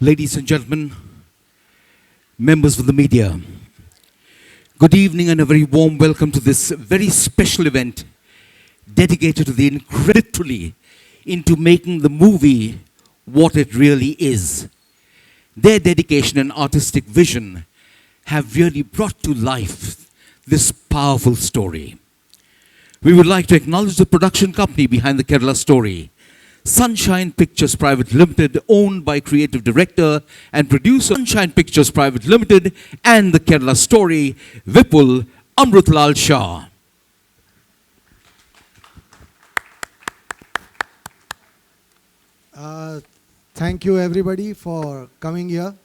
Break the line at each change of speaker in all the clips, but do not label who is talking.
Ladies and gentlemen, members of the media, good evening and a very warm welcome to this very special event dedicated to the incredibly into making the movie what it really is. Their dedication and artistic vision have really brought to life this powerful story. We would like to acknowledge the production company behind the Kerala story, Sunshine Pictures Private Limited, owned by creative director and producer Sunshine Pictures Private Limited, and the Kerala story, Vipul Shah.
Thank you everybody for coming here.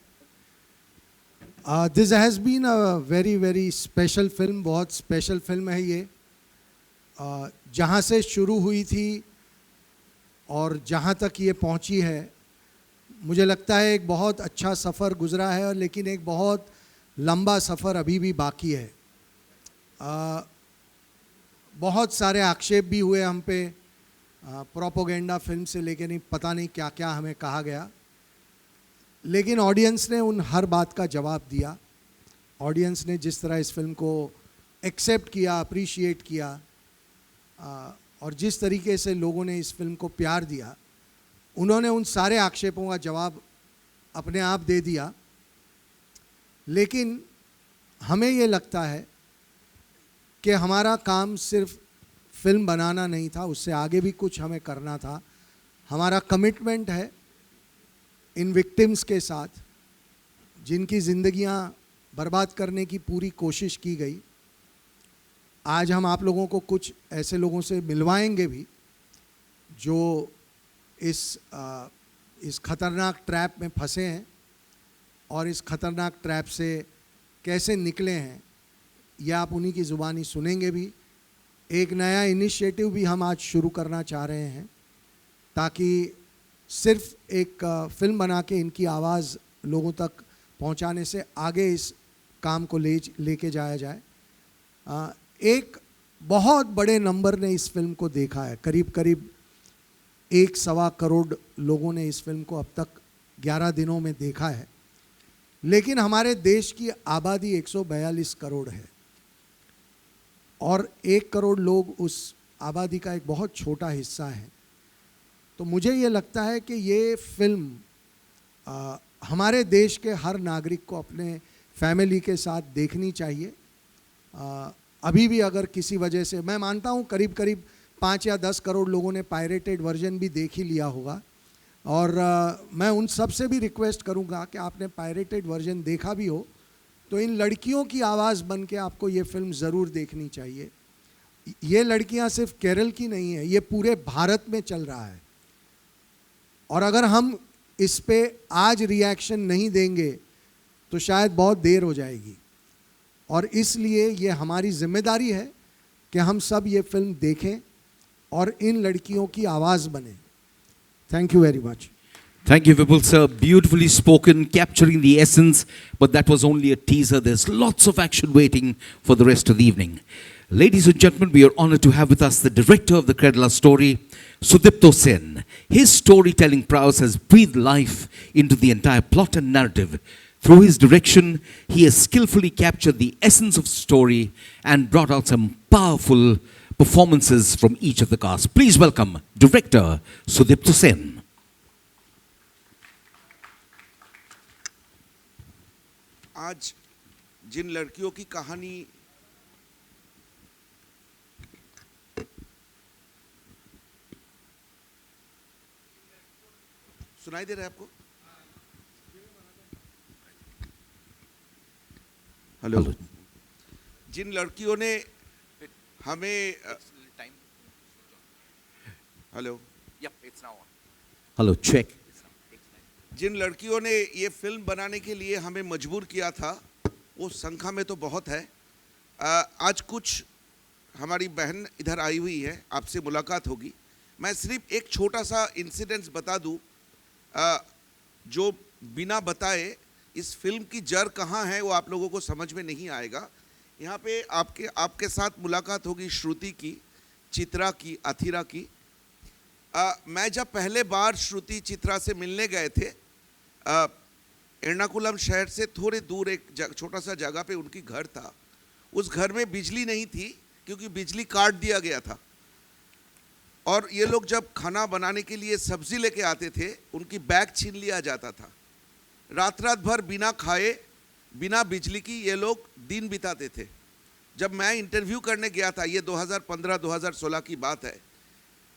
This has been a very special film. बहुत special film है ये. जहाँ से शुरू हुई थी और जहाँ तक ये पहुँची है, मुझे लगता है एक बहुत अच्छा सफ़र गुज़रा है, लेकिन एक बहुत लंबा सफ़र अभी भी बाकी है. बहुत सारे आक्षेप भी हुए हम पे, प्रोपोगेंडा फिल्म से लेके नहीं पता नहीं क्या क्या हमें कहा गया, लेकिन ऑडियंस ने उन हर बात का जवाब दिया. ऑडियंस ने जिस तरह इस फिल्म को एक्सेप्ट किया, अप्रिशिएट किया, और जिस तरीके से लोगों ने इस फिल्म को प्यार दिया, उन्होंने उन सारे आक्षेपों का जवाब अपने आप दे दिया. लेकिन हमें ये लगता है कि हमारा काम सिर्फ फिल्म बनाना नहीं था, उससे आगे भी कुछ हमें करना था. हमारा कमिटमेंट है इन विक्टिम्स के साथ, जिनकी ज़िंदगियां बर्बाद करने की पूरी कोशिश की गई. आज हम आप लोगों को कुछ ऐसे लोगों से मिलवाएंगे भी जो इस खतरनाक ट्रैप में फंसे हैं और इस खतरनाक ट्रैप से कैसे निकले हैं, यह आप उन्हीं की ज़ुबानी सुनेंगे भी. एक नया इनिशिएटिव भी हम आज शुरू करना चाह रहे हैं, ताकि सिर्फ एक फिल्म बना के इनकी आवाज़ लोगों तक पहुंचाने से आगे इस काम को लेके जाया जाए. एक बहुत बड़े नंबर ने इस फिल्म को देखा है. करीब 1.25 करोड़ लोगों ने इस फिल्म को अब तक 11 दिनों में देखा है. लेकिन हमारे देश की आबादी 142 करोड़ है और 1 करोड़ लोग उस आबादी का एक बहुत छोटा हिस्सा है. तो मुझे ये लगता है कि ये फिल्म हमारे देश के हर नागरिक को अपने फैमिली के साथ देखनी चाहिए. अभी भी अगर किसी वजह से, मैं मानता हूँ करीब 5 या 10 करोड़ लोगों ने पायरेटेड वर्जन भी देख ही लिया होगा, और मैं उन सब से भी रिक्वेस्ट करूँगा कि आपने पायरेटेड वर्जन देखा भी हो तो इन लड़कियों की आवाज़ बन के आपको ये फिल्म ज़रूर देखनी चाहिए. ये लड़कियाँ सिर्फ केरल की नहीं है, ये पूरे भारत में चल रहा है. और अगर हम इस पे आज रिएक्शन नहीं देंगे तो शायद बहुत देर हो जाएगी, और इसलिए ये हमारी जिम्मेदारी है कि हम सब ये फिल्म देखें और इन लड़कियों की आवाज़ बने. Thank you very much.
Thank you, Vipul sir. Beautifully spoken, capturing the essence, but that was only a teaser. There's lots of action waiting for the rest of the evening. Ladies and gentlemen, we are honored to have with us the director of the Kerala story, Sudipto Sen. His storytelling prowess has breathed life into the entire plot and narrative. Through his direction, he has skillfully captured the essence of the story and brought out some powerful performances from each of the cast. Please welcome director Sudipto Sen.
आज जिन लड़कियों की कहानी सुनाई दे रहा है आपको? Hello. जिन लड़कियों ने हमें हेलो
Hello, check.
जिन लड़कियों ने ये फिल्म बनाने के लिए हमें मजबूर किया था, वो संख्या में तो बहुत है. आज कुछ हमारी बहन इधर आई हुई है, आपसे मुलाकात होगी. मैं सिर्फ एक छोटा सा इंसिडेंस बता दूं, जो बिना बताए इस फिल्म की जड़ कहाँ है वो आप लोगों को समझ में नहीं आएगा. यहाँ पे आपके साथ मुलाकात होगी श्रुति की, चित्रा की, अथिरा की. मैं जब पहले बार श्रुति चित्रा से मिलने गए थे, एर्नाकुलम शहर से थोड़े दूर एक छोटा सा जगह पे उनकी घर था। उस घर में बिजली नहीं थी क्योंकि बिजली काट दिया गया था। और ये लोग जब खाना बनाने के लिए सब्जी लेके आते थे, उनकी बैग छीन लिया जाता था। रात रात भर बिना खाए, बिना बिजली की ये लोग दिन बिताते थे। जब मैं इंटरव्यू करने गया था, ये 2015-2016 की बात है,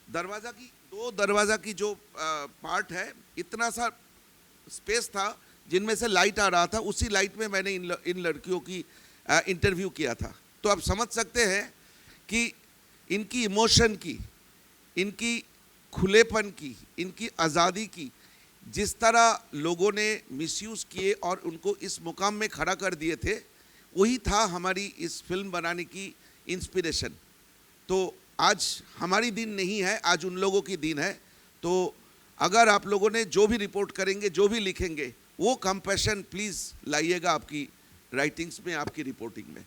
दरवाज़ा की 2 दरवाज़ा की जो पार्ट है, इतना सा स्पेस था जिनमें से लाइट आ रहा था। उसी लाइट में मैंने इन लड़कियों की इंटरव्यू किया था। तो आप समझ सकते हैं कि इनकी इमोशन की, इनकी खुलेपन की, इनकी आज़ादी की जिस तरह लोगों ने मिसयूज़ किए और उनको इस मुकाम में खड़ा कर दिए थे, वही था हमारी इस फिल्म बनाने की इंस्पिरेशन। तो आज हमारी दिन नहीं है, आज उन लोगों की दिन है। तो अगर आप लोगों ने जो भी रिपोर्ट करेंगे, जो भी लिखेंगे, वो कंपैशन प्लीज़ लाइएगा आपकी राइटिंग्स में, आपकी रिपोर्टिंग में।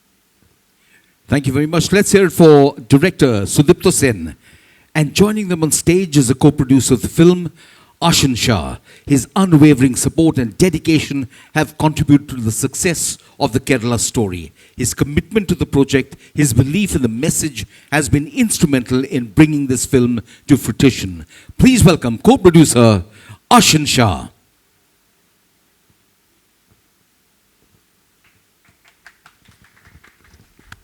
Thank you very much. Let's hear it for director Sudipto Sen. And joining them on stage is a co-producer of the film, Ashan Shah. His unwavering support and dedication have contributed to the success of the Kerala story. His commitment to the project, his belief in the message has been instrumental in bringing this film to fruition. Please welcome co-producer Ashan Shah.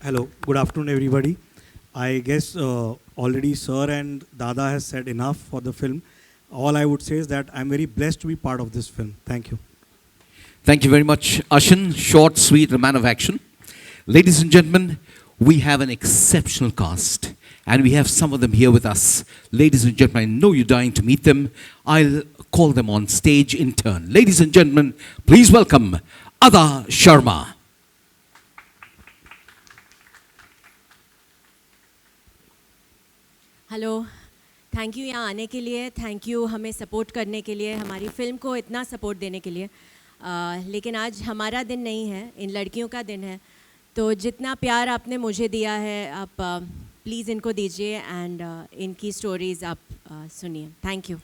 Hello, good afternoon everybody. I guess already Sir and Dada has said enough for the film. All I would say is that I'm very blessed to be part of this film. Thank you.
Thank you very much, Ashan. Short, sweet, a man of action. Ladies and gentlemen, we have an exceptional cast and we have some of them here with us. Ladies and gentlemen, I know you're dying to meet them. I'll call them on stage in turn. Ladies and gentlemen, please welcome Adah Sharma.
Hello, thank you यहाँ आने के लिए, thank you हमें support करने के लिए, हमारी film को इतना सपोर्ट देने के लिए। लेकिन आज हमारा दिन नहीं है, इन लड़कियों का दिन है। तो जितना प्यार आपने मुझे दिया है, आप प्लीज़ इनको दीजिए एंड इनकी स्टोरीज़ आप सुनिए। Thank you.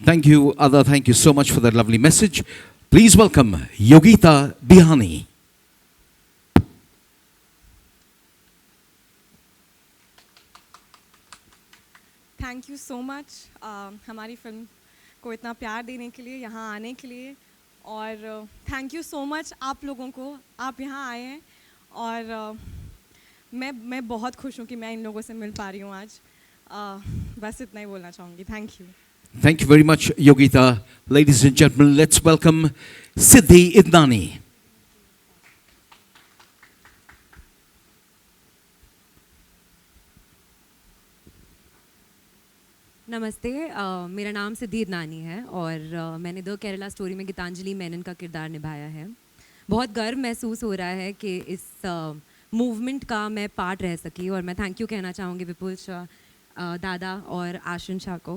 Thank you, Adah. Thank you so much for that lovely message. Please welcome Yogita Bihani.
Thank you so much हमारी फिल्म को इतना प्यार देने के लिए, यहाँ आने के लिए, और थैंक यू सो मच आप लोगों को, आप यहाँ आए हैं और मैं बहुत खुश हूँ कि मैं इन लोगों से मिल पा रही हूँ आज। बस इतना ही बोलना चाहूँगी। Thank you.
Thank you very much, Yogita. Ladies and gentlemen, let's welcome Siddhi Idnani.
नमस्ते, मेरा नाम सिद्धि इदनानी है और मैंने द केरला स्टोरी में गीतांजलि मेनन का किरदार निभाया है। बहुत गर्व महसूस हो रहा है कि इस मूवमेंट का मैं पार्ट रह सकी और मैं थैंक यू कहना चाहूँगी विपुल शाह, दादा और आशन शाह को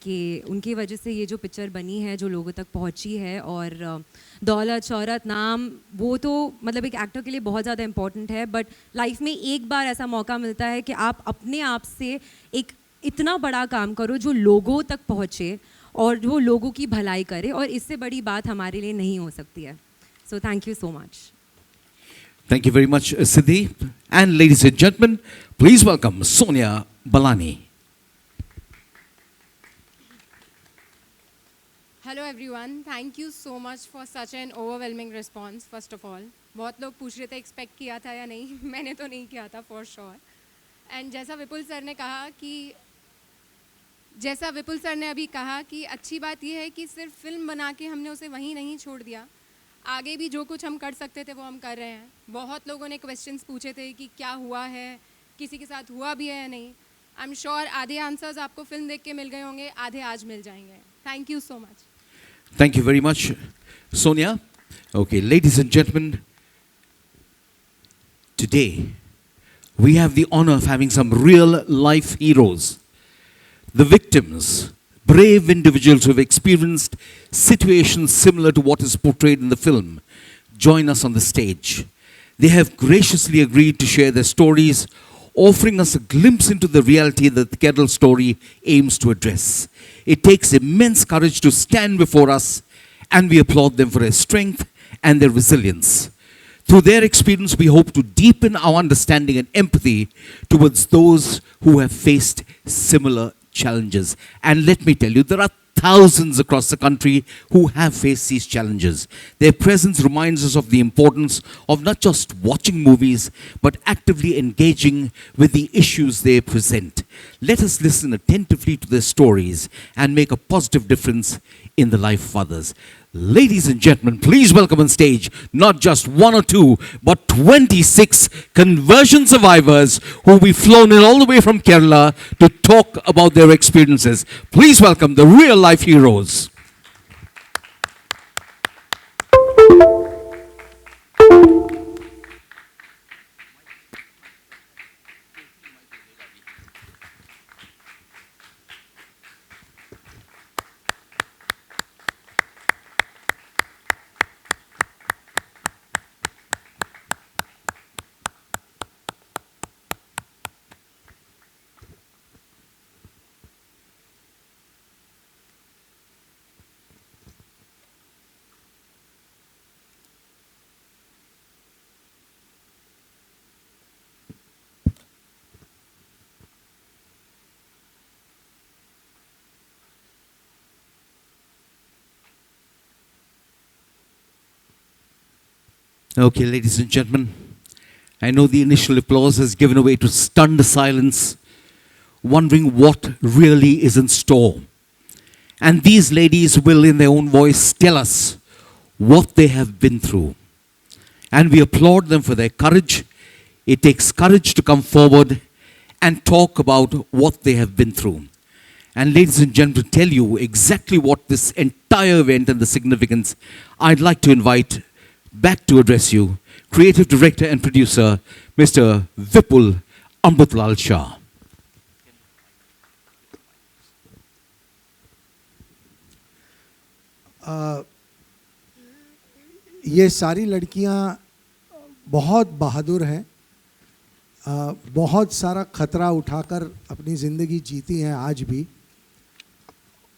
कि उनकी वजह से ये जो पिक्चर बनी है, जो लोगों तक पहुँची है। और दौलत, शोहरत, नाम, वो तो मतलब एक एक्टर के लिए बहुत ज़्यादा इम्पॉर्टेंट है, बट लाइफ में एक बार ऐसा मौका मिलता है कि आप अपने आप से एक इतना बड़ा काम करो जो लोगों तक पहुँचे और जो लोगों की भलाई करे, और इससे बड़ी बात हमारे लिए नहीं हो सकती है। So thank you so much.
Thank you very much, Siddhi. And ladies and gentlemen, please welcome Sonia Balani.
Hello everyone, thank you so much for such an overwhelming response. First of all, बहुत लोग पूछ रहे थे expect किया था या नहीं। मैंने तो नहीं किया था फॉर श्योर। एंड जैसा विपुल सर ने अभी कहा कि अच्छी बात यह है कि सिर्फ फिल्म बना के हमने उसे वहीं नहीं छोड़ दिया, आगे भी जो कुछ हम कर सकते थे वो हम कर रहे हैं। बहुत लोगों ने क्वेश्चंस पूछे थे कि क्या हुआ है, किसी के साथ हुआ भी है या नहीं। आई एम श्योर आधे आंसर्स आपको फिल्म देख के मिल गए होंगे, आधे आज मिल जाएंगे। Thank you so much.
Thank you very much, Sonia. Okay, ladies and gentlemen, today we have the honor of having some real life heroes. The victims, brave individuals who have experienced situations similar to what is portrayed in the film, join us on the stage. They have graciously agreed to share their stories, offering us a glimpse into the reality that the Kerala story aims to address. It takes immense courage to stand before us and we applaud them for their strength and their resilience. Through their experience, we hope to deepen our understanding and empathy towards those who have faced similar challenges. And let me tell you, there are thousands across the country who have faced these challenges. Their presence reminds us of the importance of not just watching movies, but actively engaging with the issues they present. Let us listen attentively to their stories and make a positive difference in the life of others. Ladies and gentlemen, please welcome on stage not just one or two, but 26 conversion survivors who will be flown in all the way from Kerala to talk about their experiences. Please welcome the real life heroes. Okay, ladies and gentlemen, I know the initial applause has given way to stunned silence, wondering what really is in store. And these ladies will, in their own voice, tell us what they have been through. And we applaud them for their courage. It takes courage to come forward and talk about what they have been through. And ladies and gentlemen, to tell you exactly what this entire event and the significance, I'd like to invite back to address you, Creative Director and Producer, Mr. Vipul Shah.
ये सारी लड़कियां बहुत बहादुर हैं, बहुत सारा खतरा उठाकर अपनी ज़िंदगी जीती हैं आज भी,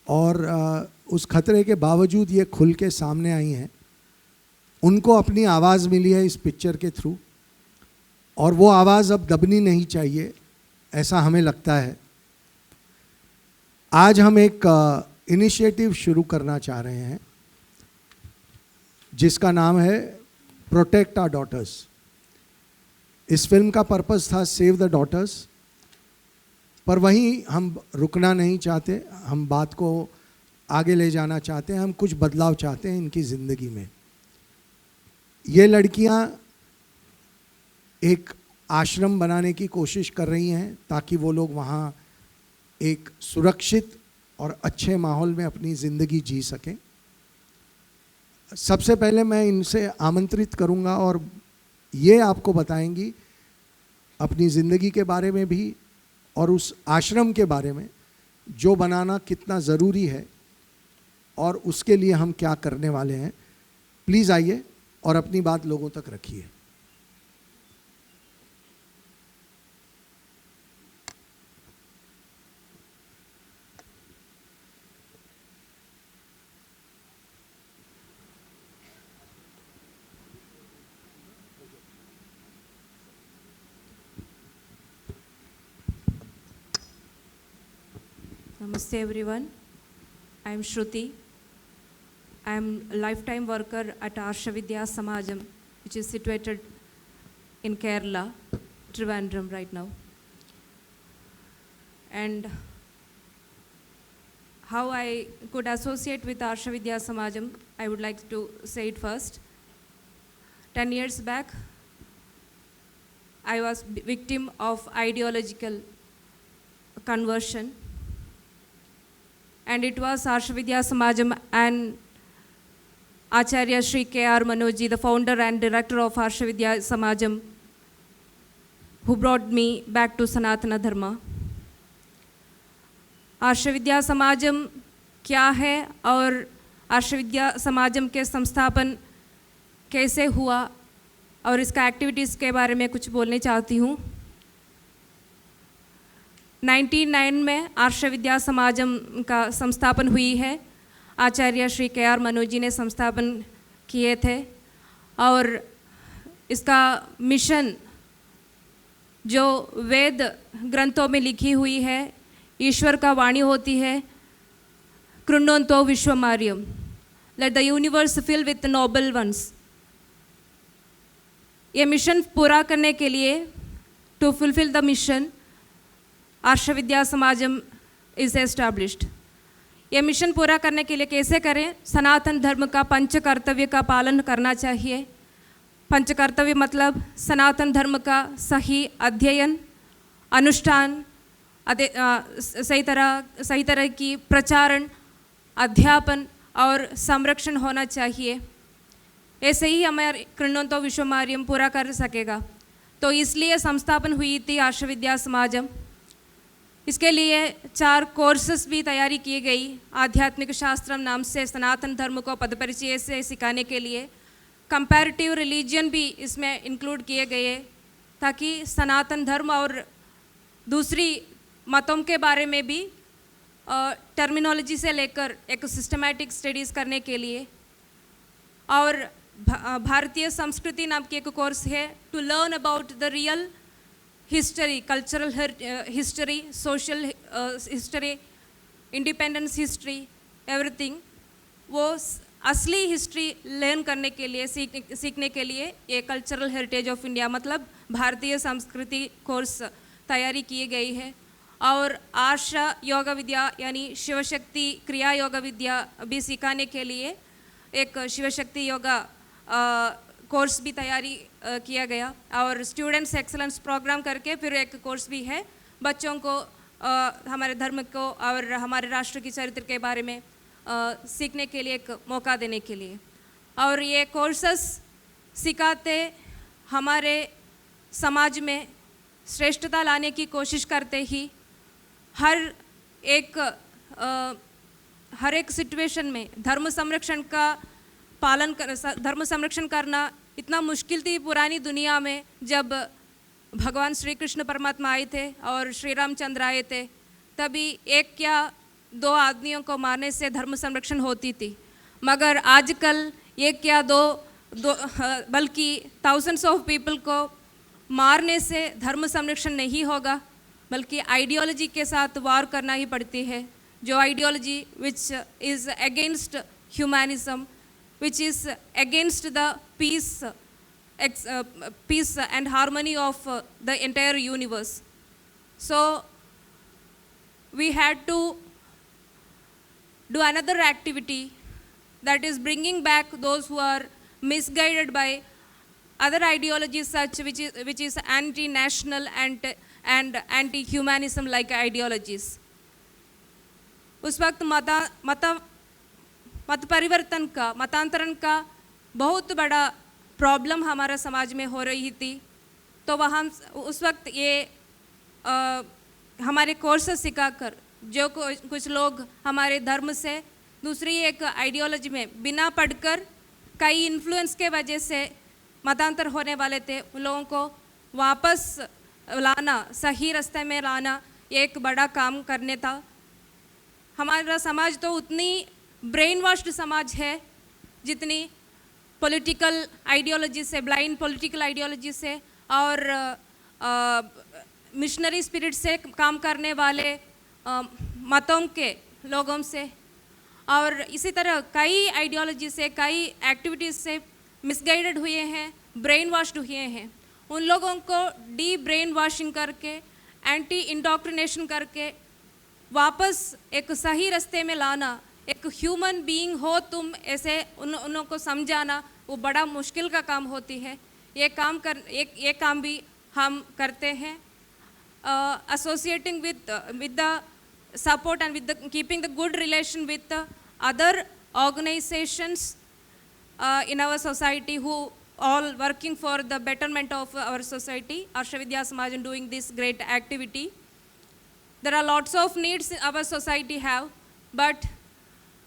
और उस खतरे के बावजूद ये खुल के सामने आई हैं। उनको अपनी आवाज़ मिली है इस पिक्चर के थ्रू, और वो आवाज़ अब दबनी नहीं चाहिए, ऐसा हमें लगता है। आज हम एक इनिशिएटिव शुरू करना चाह रहे हैं जिसका नाम है प्रोटेक्ट आवर डॉटर्स। इस फिल्म का पर्पस था सेव द डॉटर्स, पर वहीं हम रुकना नहीं चाहते, हम बात को आगे ले जाना चाहते हैं, हम कुछ बदलाव चाहते हैं इनकी ज़िंदगी में। ये लड़कियां एक आश्रम बनाने की कोशिश कर रही हैं ताकि वो लोग वहाँ एक सुरक्षित और अच्छे माहौल में अपनी ज़िंदगी जी सकें। सबसे पहले मैं इनसे आमंत्रित करूंगा और ये आपको बताएंगी अपनी ज़िंदगी के बारे में भी और उस आश्रम के बारे में जो बनाना कितना ज़रूरी है और उसके लिए हम क्या करने वाले हैं। प्लीज़ आइए और अपनी बात लोगों तक रखिए।
Namaste everyone. I am Shruti. I am a lifetime worker at Arsha Vidya Samajam, which is situated in Kerala, Trivandrum right now. And how I could associate with Arsha Vidya Samajam, I would like to say it first. 10 years back, I was victim of ideological conversion. And it was Arsha Vidya Samajam and Acharya Shri K.R. Manojji, the founder and director of Arsha Vidya Samajam, who brought me back to Sanatana Dharma. Arsha Vidya Samajam क्या है और आर्ष विद्या समाजम के संस्थापन कैसे हुआ और इसका activities के बारे में कुछ बोलना चाहती हूँ। 99 में आर्ष विद्या समाजम का संस्थापन हुई है आचार्य श्री के आर मनोज जी ने संस्थापन किए थे। और इसका मिशन जो वेद ग्रंथों में लिखी हुई है, ईश्वर का वाणी होती है, कृण्वन्तो विश्वमार्यम, let the universe fill with noble ones. ये मिशन पूरा करने के लिए, to fulfil the mission, Arsha Vidya Samajam is established. ये मिशन पूरा करने के लिए कैसे करें? सनातन धर्म का पंच कर्तव्य का पालन करना चाहिए। पंच कर्तव्य मतलब सनातन धर्म का सही अध्ययन, अनुष्ठान, सही तरह की प्रचारण, अध्यापन और संरक्षण होना चाहिए। ऐसे ही हमारे कृण्वन्तो विश्वमार्यम पूरा कर सकेगा। तो इसलिए संस्थापन हुई थी आर्ष विद्या समाजम। इसके लिए 4 कोर्सेस भी तैयारी की गई। आध्यात्मिक शास्त्रम नाम से सनातन धर्म को पद परिचय से सिखाने के लिए कंपैरेटिव रिलीजन भी इसमें इंक्लूड किए गए, ताकि सनातन धर्म और दूसरी मतों के बारे में भी टर्मिनोलॉजी से लेकर एक सिस्टमैटिक स्टडीज़ करने के लिए। और भारतीय संस्कृति नाम की एक कोर्स है, to learn about the real history, cultural history, social history, independence history, everything. वो असली हिस्ट्री लर्न करने के लिए, सीखने के लिए ये कल्चरल हेरिटेज ऑफ इंडिया मतलब भारतीय संस्कृति कोर्स तैयारी की गई है। और आर्ष योग विद्या यानी शिवशक्ति क्रिया योग विद्या भी सिखाने के लिए एक शिवशक्ति योगा कोर्स भी तैयारी किया गया। और स्टूडेंट्स एक्सलेंस प्रोग्राम करके फिर एक कोर्स भी है बच्चों को हमारे धर्म को और हमारे राष्ट्र की चरित्र के बारे में सीखने के लिए एक मौका देने के लिए। और ये कोर्सेस सिखाते हमारे समाज में श्रेष्ठता लाने की कोशिश करते ही हर एक सिचुएशन में धर्म संरक्षण का धर्म संरक्षण करना इतना मुश्किल थी पुरानी दुनिया में। जब भगवान श्री कृष्ण परमात्मा आए थे और श्री रामचंद्र आए थे, तभी 1 या 2 आदमियों को मारने से धर्म संरक्षण होती थी। मगर आजकल 1 या 2 बल्कि थाउजेंड्स ऑफ पीपल को मारने से धर्म संरक्षण नहीं होगा, बल्कि आइडियोलॉजी के साथ वार करना ही पड़ती है। जो ideology which is against humanism, which is against the peace and harmony of the entire universe. So we had to do another activity, that is bringing back those who are misguided by other ideologies such which is anti-national and anti-humanism like ideologies. उस वक्त मत परिवर्तन का, मतांतरण का बहुत बड़ा problem हमारा समाज में हो रही थी। तो वहाँ उस वक्त ये हमारे कोर्सेस सिखाकर जो कुछ लोग हमारे धर्म से दूसरी एक आइडियोलॉजी में बिना पढ़कर कई इन्फ्लुएंस के वजह से मतांतर होने वाले थे, उन लोगों को वापस लाना, सही रास्ते में लाना एक बड़ा काम करने था। हमारा समाज तो उतनी ब्रेन वॉश्ड समाज है जितनी पॉलिटिकल आइडियोलॉजी से, ब्लाइंड पॉलिटिकल आइडियोलॉजी से और मिशनरी स्पिरिट से काम करने वाले मतों के लोगों से, और इसी तरह कई आइडियोलॉजी से, कई एक्टिविटीज़ से मिसगाइडेड हुए हैं, ब्रेन वॉश्ड हुए हैं। उन लोगों को डी ब्रेन वॉशिंग करके, एंटी इंडोक्ट्रिनेशन करके वापस एक सही रास्ते में लाना, एक ह्यूमन बीइंग हो तुम, ऐसे उन को समझाना वो बड़ा मुश्किल का काम होती है। ये काम भी हम करते हैं, associating with the support and with keeping the good relation with the other organizations in our society who all working for the betterment of our society. Arsha Vidya Samaj doing this great activity. There are lots of needs our society have, but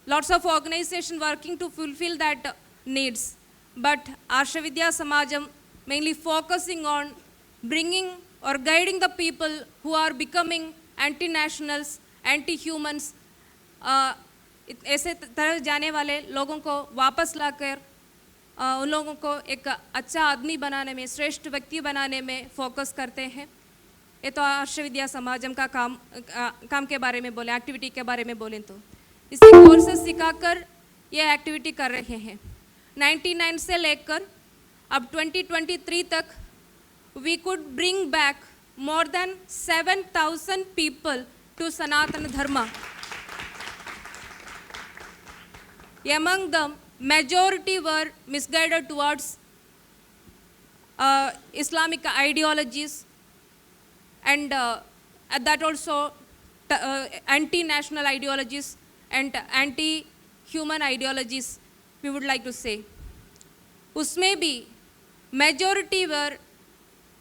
lots of organizations working to fulfill that needs. But Arsha Vidya Samajam mainly focusing on bringing or guiding the people who are becoming anti-nationals, anti-humans, ऐसे तरह जाने वाले लोगों को वापस लाकर उन लोगों को एक अच्छा आदमी बनाने में, श्रेष्ठ व्यक्ति बनाने में फोकस करते हैं। ये तो आर्ष विद्या समाजम का काम के बारे में बोले, एक्टिविटी के बारे में बोलें तो इसी कोर्सेस सिखाकर ये एक्टिविटी कर रहे हैं। 99 से लेकर अब 2023 तक we could bring back more than 7,000 people to Sanatana Dharma. Among them, majority were misguided towards Islamic ideologies and that also anti-national ideologies and anti-human ideologies, we would like to say. उसमें भी majority were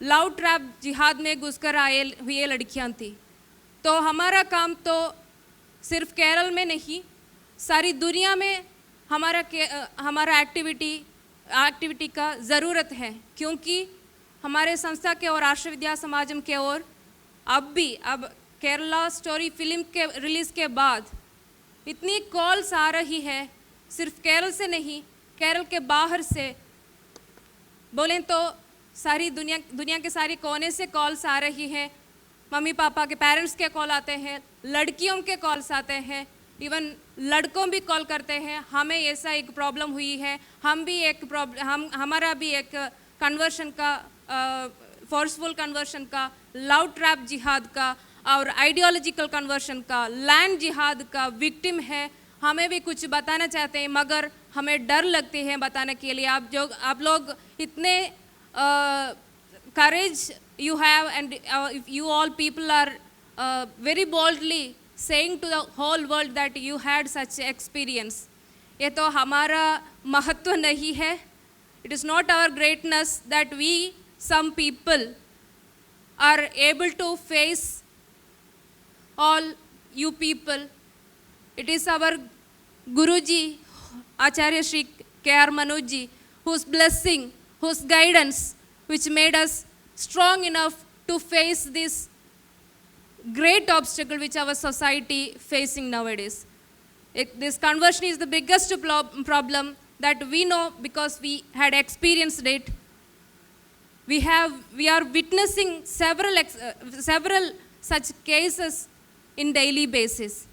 love trap जिहाद में घुसकर आए हुए लड़कियां थी। तो हमारा काम तो सिर्फ केरल में नहीं, सारी दुनिया में हमारा एक्टिविटी का ज़रूरत है, क्योंकि हमारे संस्था के और आर्ष विद्या समाजम के और अब केरला स्टोरी फिल्म के रिलीज़ के बाद इतनी कॉल्स आ रही है, सिर्फ केरल से नहीं, केरल के बाहर से बोलें तो सारी दुनिया के सारे कोने से कॉल्स आ रही हैं। मम्मी पापा के पेरेंट्स के कॉल आते हैं, लड़कियों के कॉल्स आते हैं, इवन लड़कों भी कॉल करते हैं, हमें ऐसा एक प्रॉब्लम हुई है, हमारा भी एक कन्वर्शन का फोर्सफुल कन्वर्शन का, लव ट्रैप जिहाद का और आइडियोलॉजिकल कन्वर्शन का, लैंड जिहाद का विक्टिम है। हमें भी कुछ बताना चाहते हैं मगर हमें डर लगती है बताने के लिए। आप लोग इतने courage you have and you all people are very boldly saying to the whole world that you had such experience. ये तो हमारा महत्व नहीं है. It is not our greatness that we some people are able to face all you people. It is our Guruji Acharya Shri K.R. Manojji whose blessing, whose guidance, which made us strong enough to face this great obstacle which our society facing nowadays. This conversion is the biggest problem that we know because we had experienced it. We are witnessing several such cases in daily basis.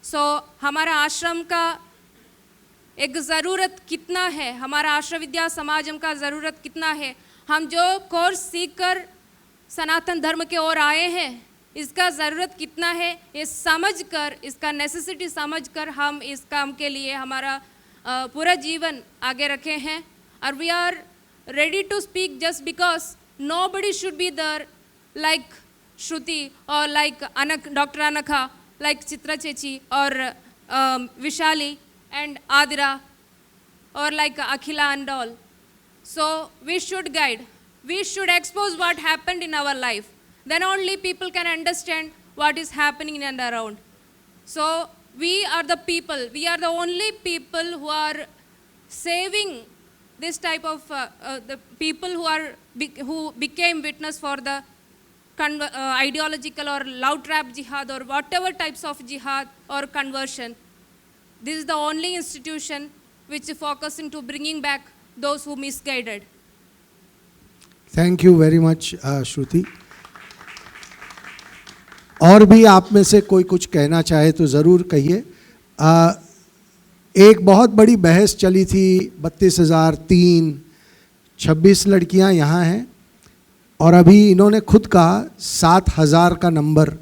So हमारा आश्रम का एक ज़रूरत कितना है, हमारा आश्रम विद्या समाजम का ज़रूरत कितना है, हम जो कोर्स सीखकर सनातन धर्म के ओर आए हैं इसका ज़रूरत कितना है, ये समझकर, इसका नेसेसिटी समझकर हम इस काम के लिए हमारा पूरा जीवन आगे रखे हैं. और we are ready to speak just because nobody should be there like Shruti or like Dr. Anakha, like Chitra Chechi or Vishali and Adira or like Akhila and all. So we should guide. We should expose what happened in our life. Then only people can understand what is happening in and around. So we are the people. We are the only people who are saving this type of the people who became witness for the ideological or love trap jihad or whatever types of jihad or conversion. This is the only institution which is focusing to bringing back those who misguided.
Thank you very much Shruti. और भी आप में से कोई कुछ कहना चाहे तो ज़रूर कहिए. एक बहुत बड़ी बहस चली थी, 32,003, 26 लड़कियां यहाँ हैं और अभी इन्होंने खुद कहा 7,000 का नंबर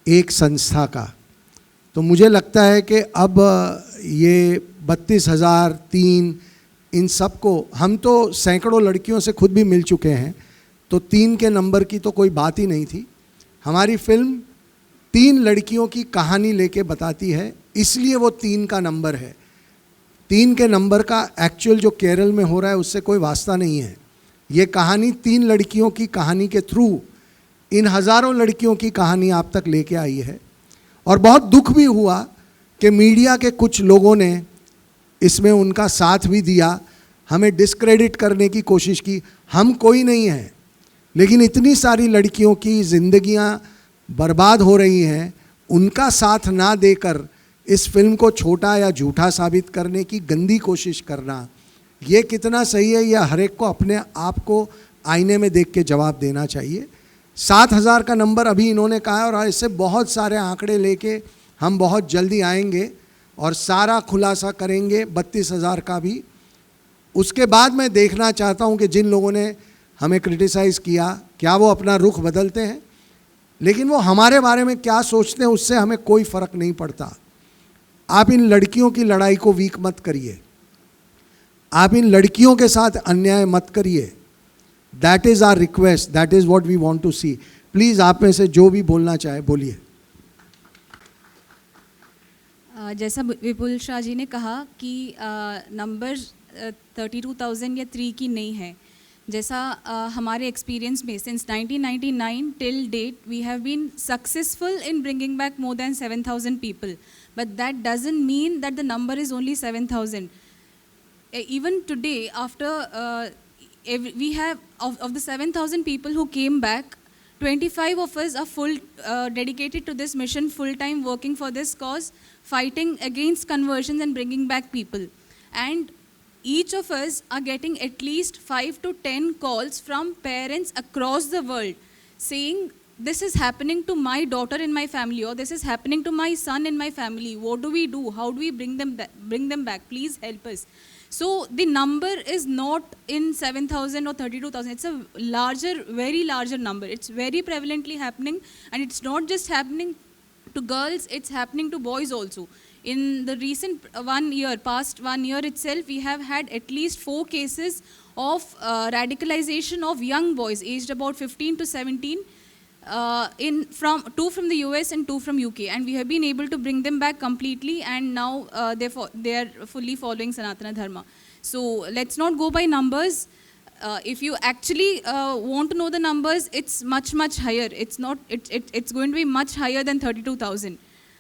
एक संस्था का. तो मुझे लगता है कि अब ये 32,003 इन सब को, हम तो सैकड़ों लड़कियों से खुद भी मिल चुके हैं, तो 3 के नंबर की तो कोई बात ही नहीं थी. हमारी फिल्म 3 लड़कियों की कहानी लेके बताती है, इसलिए वो 3 का नंबर है. 3 के नंबर का एक्चुअल जो केरल में हो रहा है उससे कोई वास्ता नहीं है. ये कहानी 3 लड़कियों की कहानी के थ्रू इन हज़ारों लड़कियों की कहानी आप तक लेके आई है. और बहुत दुख भी हुआ कि मीडिया के कुछ लोगों ने इसमें उनका साथ भी दिया, हमें डिस्क्रेडिट करने की कोशिश की. हम कोई नहीं हैं, लेकिन इतनी सारी लड़कियों की ज़िंदगियां बर्बाद हो रही हैं, उनका साथ ना देकर इस फिल्म को छोटा या झूठा साबित करने की गंदी कोशिश करना, ये कितना सही है, यह हर एक को अपने आप को आईने में देख के जवाब देना चाहिए। 7,000 का नंबर अभी इन्होंने कहा है और इससे बहुत सारे आंकड़े लेके हम बहुत जल्दी आएंगे और सारा खुलासा करेंगे 32,000 का भी। उसके बाद मैं देखना चाहता हूं कि जिन लोगों ने हमें क्रिटिसाइज़ किया क्या वो अपना रुख बदलते हैं, लेकिन वो हमारे बारे में क्या सोचते हैं उससे हमें कोई फ़र्क नहीं पड़ता। आप इन लड़कियों की लड़ाई को वीक मत करिए, आप इन लड़कियों के साथ अन्याय मत करिए। That is our request, that is what we want to see. Please आप में से जो भी बोलना चाहे बोलिए।
जैसा विपुल शाह जी ने कहा कि नंबर 32,000 या 3 की नहीं है, जैसा हमारे एक्सपीरियंस में since 1999 till date we have been successful in bringing back more than 7,000 people, but that doesn't mean that the number is only 7,000. Even today, after we have of the 7,000 people who came back, 25 of us are full dedicated to this mission, full time working for this cause, fighting against conversions and bringing back people. And each of us are getting at least 5 to 10 calls from parents across the world saying, this is happening to my daughter in my family, or this is happening to my son in my family. What do we do? How do we bring them back? Please help us. So the number is not in 7,000 or 32,000. It's a larger, very larger number. It's very prevalently happening, and it's not just happening to girls, it's happening to boys also. In the recent past 1 year itself, we have had at least 4 cases of radicalization of young boys aged about 15 to 17, 2 from the US and 2 from UK, and we have been able to bring them back completely, and now they are fully following Sanatana Dharma. So let's not go by numbers. If you actually want to know the numbers, it's much higher. It's going to be much higher than 32,000.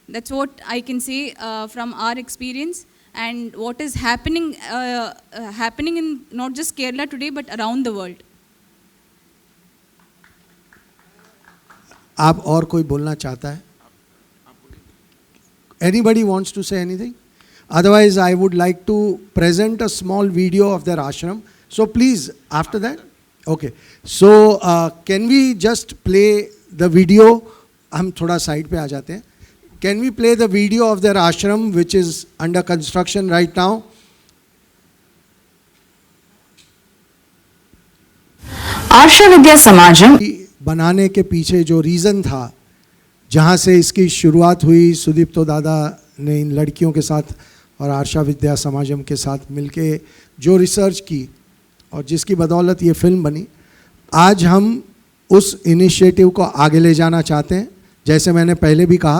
That's what I can say from our experience, and what is happening in not just Kerala today but around the world.
आप और कोई बोलना चाहता है? Anybody wants to say anything? Otherwise, I would like to present a small video of their ashram. So please, after that, okay. So can we just play the video? हम थोड़ा side पे आ जाते हैं. Can we play the video of their ashram, which is under construction right now?
आर्ष विद्या समाजम
बनाने के पीछे जो reason था, जहाँ से इसकी शुरुआत हुई, सुदीप्तो दादा ने इन लड़कियों के साथ और आर्षा विद्या समाजम के साथ मिलके जो रिसर्च की और जिसकी बदौलत ये फिल्म बनी, आज हम उस इनिशिएटिव को आगे ले जाना चाहते हैं। जैसे मैंने पहले भी कहा,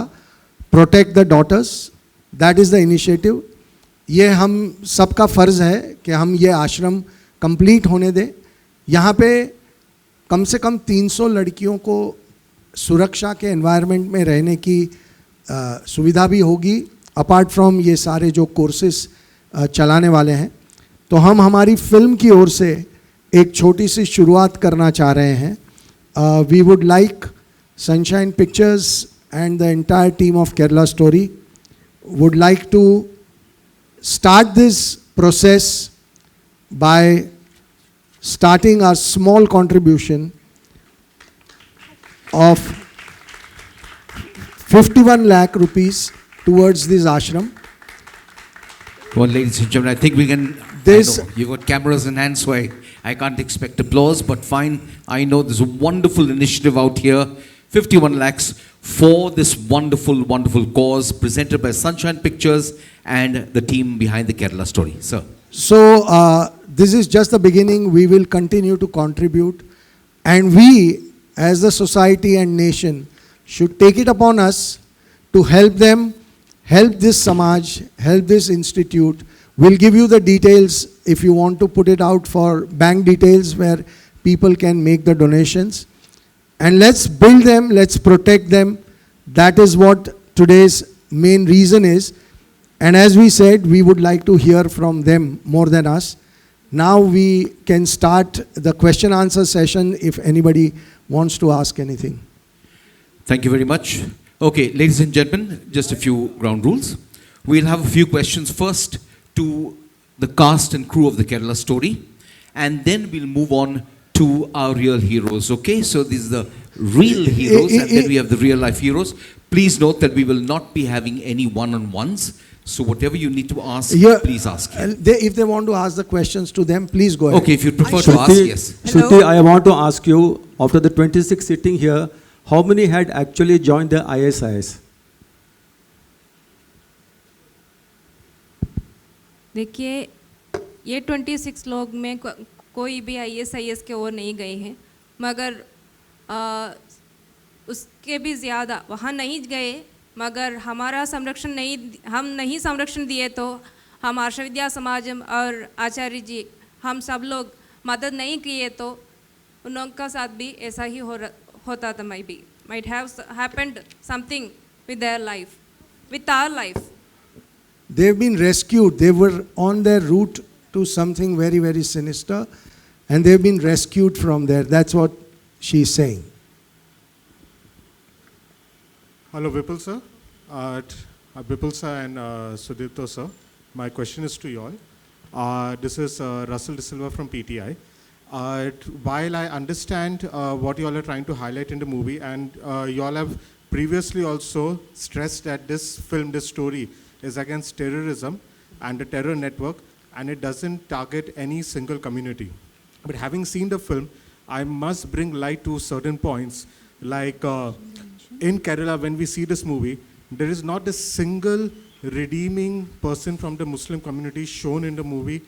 protect the daughters, that is the initiative. ये हम सबका फ़र्ज़ है कि हम ये आश्रम कंप्लीट होने दें। यहाँ पे कम से कम 300 लड़कियों को सुरक्षा के एनवायरनमेंट में रहने की सुविधा भी होगी, अपार्ट फ्रॉम ये सारे जो कोर्सेस चलाने वाले हैं। तो हम हमारी फिल्म की ओर से एक छोटी सी शुरुआत करना चाह रहे हैं। We would like Sunshine Pictures and the entire team of Kerala Story would like to start this process by starting our small contribution of 51 lakh rupees towards this ashram.
Well, ladies and gentlemen, I think we can.
This,
I know, you've got cameras in hand, so I can't expect applause, but fine. I know there's a wonderful initiative out here, 51 lakhs for this wonderful, wonderful cause presented by Sunshine Pictures and the team behind the Kerala story. Sir.
So, this is just the beginning. We will continue to contribute, and we as the society and nation should take it upon us to help them, help this Samaj, help this institute. We'll give you the details if you want to put it out for bank details where people can make the donations. And let's build them, let's protect them. That is what today's main reason is. And as we said, we would like to hear from them more than us. Now we can start the question answer session if anybody wants to ask anything.
Thank you very much. Okay, ladies and gentlemen, just a few ground rules. We'll have a few questions first to the cast and crew of the Kerala story, and then we'll move on to our real heroes, okay? So these are the real heroes, and then we have the real life heroes. Please note that we will not be having any one-on-ones. So whatever you need to ask, please ask.
If they want to ask the questions to them, please go ahead.
Okay, if you prefer to ask, yes.
Shruti, I want to ask you, after the 26 sitting here, how many had actually joined the ISIS?
देखिए ये 26 लोग में कोई भी ISIS के ओर नहीं गए हैं, मगर उसके भी ज़्यादा वहाँ नहीं गए, मगर हमारा संरक्षण नहीं, हम नहीं संरक्षण दिए तो हम आर्ष विद्या समाजम और आचार्य जी हम सब लोग मदद नहीं किए तो उन लोगों का साथ भी ऐसा ही होता था, might have happened something with their life, with our life.
They've been rescued. They were on their route to something very, very sinister, and they've been rescued from there. That's what she's saying.
Hello, Vipul sir. Vipul sir and Sudipto sir. My question is to you all. This is Russell De Silva from PTI. While I understand what you all are trying to highlight in the movie, and you all have previously also stressed that this film, this story, is against terrorism and the terror network, and it doesn't target any single community. But having seen the film, I must bring light to certain points. Like in Kerala, when we see this movie, there is not a single redeeming person from the Muslim community shown in the movie.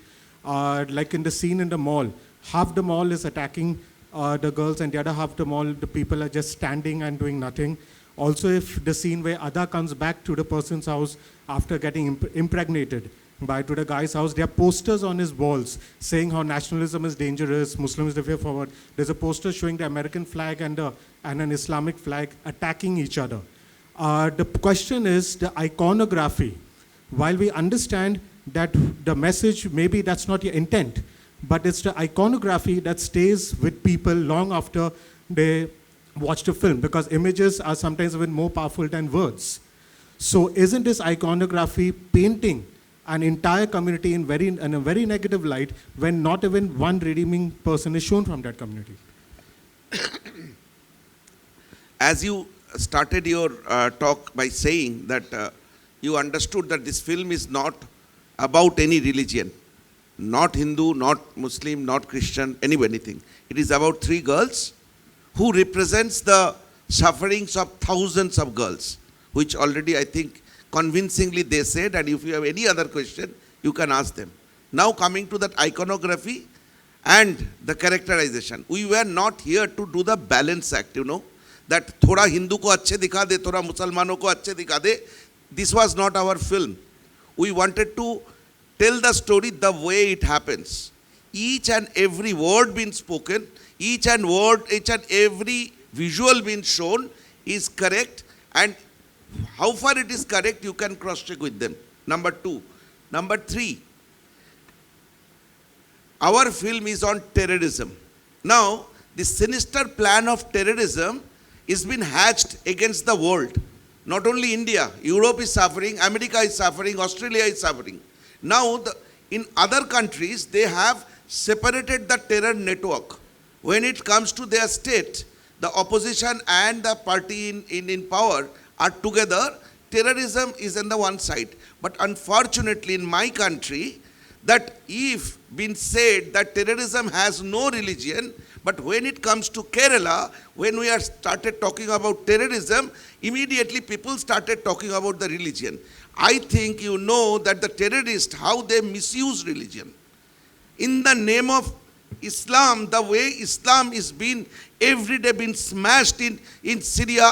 Like in the scene in the mall, half the mall is attacking the girls, and the other half the mall, the people are just standing and doing nothing. Also, if the scene where Adah comes back to the person's house after getting impregnated to the guy's house, there are posters on his walls saying how nationalism is dangerous, Muslims the way forward. There's a poster showing the American flag and an Islamic flag attacking each other. The question is the iconography. While we understand that the message, maybe that's not your intent, but it's the iconography that stays with people long after they watch the film, because images are sometimes even more powerful than words. So isn't this iconography painting an entire community in a very negative light when not even one redeeming person is shown from that community?
As you started your talk by saying that you understood that this film is not about any religion, not Hindu, not Muslim, not Christian, anything. It is about three girls who represents the sufferings of thousands of girls, which already I think convincingly they said, and if you have any other question, you can ask them. Now coming to that iconography and the characterization. We were not here to do the balance act, that thoda Hindu ko अच्छे दिखा दे, thoda Musalmano ko अच्छे दिखा दे. This was not our film. We wanted to tell the story the way it happens. Each and every word being spoken, each and every visual being shown is correct, and how far it is correct you can cross check with them. Number 2. Number 3, our film is on terrorism. Now this sinister plan of terrorism is been hatched against the world. Not only India, Europe is suffering, America is suffering, Australia is suffering. Now in other countries they have separated the terror network. When it comes to their state, the opposition and the party in power are together. Terrorism is on the one side. But unfortunately in my country, that if been said that terrorism has no religion, but when it comes to Kerala, when we are started talking about terrorism, immediately people started talking about the religion. I think you know that the terrorists, how they misuse religion. In the name of Islam, the way Islam is being every day been smashed in Syria,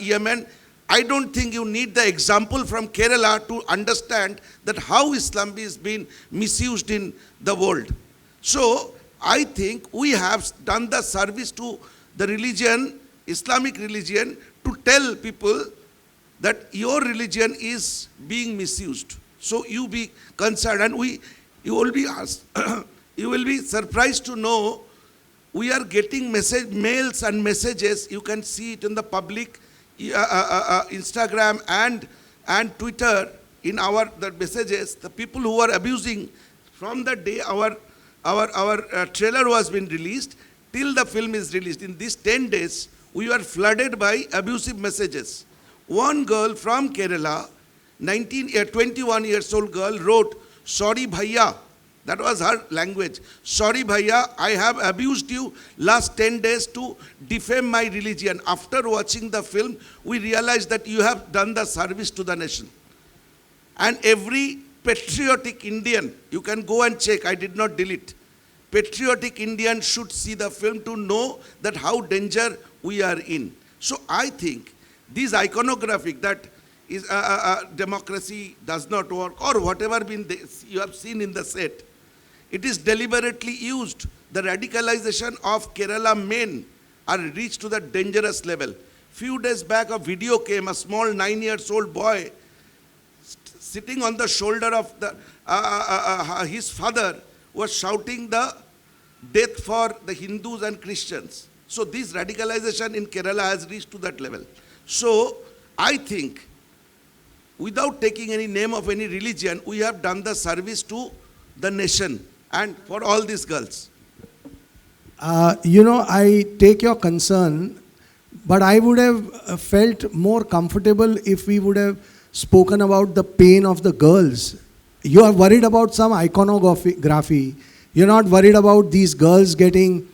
Yemen, I don't think you need the example from Kerala to understand that how Islam is being misused in the world. So I think we have done the service to the religion, Islamic religion, to tell people that your religion is being misused. So you be concerned, and you will be asked, you will be surprised to know we are getting mails and messages. You can see it in the public, Instagram and Twitter. in our the messages, the people who are abusing from the day our trailer was been released till the film is released. In these 10 days, we were flooded by abusive messages. One girl from Kerala, 21 years old girl, wrote, "Sorry bhaiya," that was her language. "Sorry bhaiya, I have abused you last 10 days to defame my religion. After watching the film, we realized that you have done the service to the nation." And every patriotic Indian, you can go and check, I did not delete. Patriotic Indian should see the film to know that how danger we are in. So I think this iconographic that is democracy does not work, or whatever you have seen in the set, it is deliberately used. The radicalization of Kerala men are reached to the dangerous level. Few days back a video came, a small 9-year-old boy sitting on the shoulder of his father was shouting the death for the Hindus and Christians. So this radicalization in Kerala has reached to that level. So I think without taking any name of any religion, we have done the service to the nation and for all these girls.
I take your concern, but I would have felt more comfortable if we would have spoken about the pain of the girls. You are worried about some iconography. You're not worried about these girls getting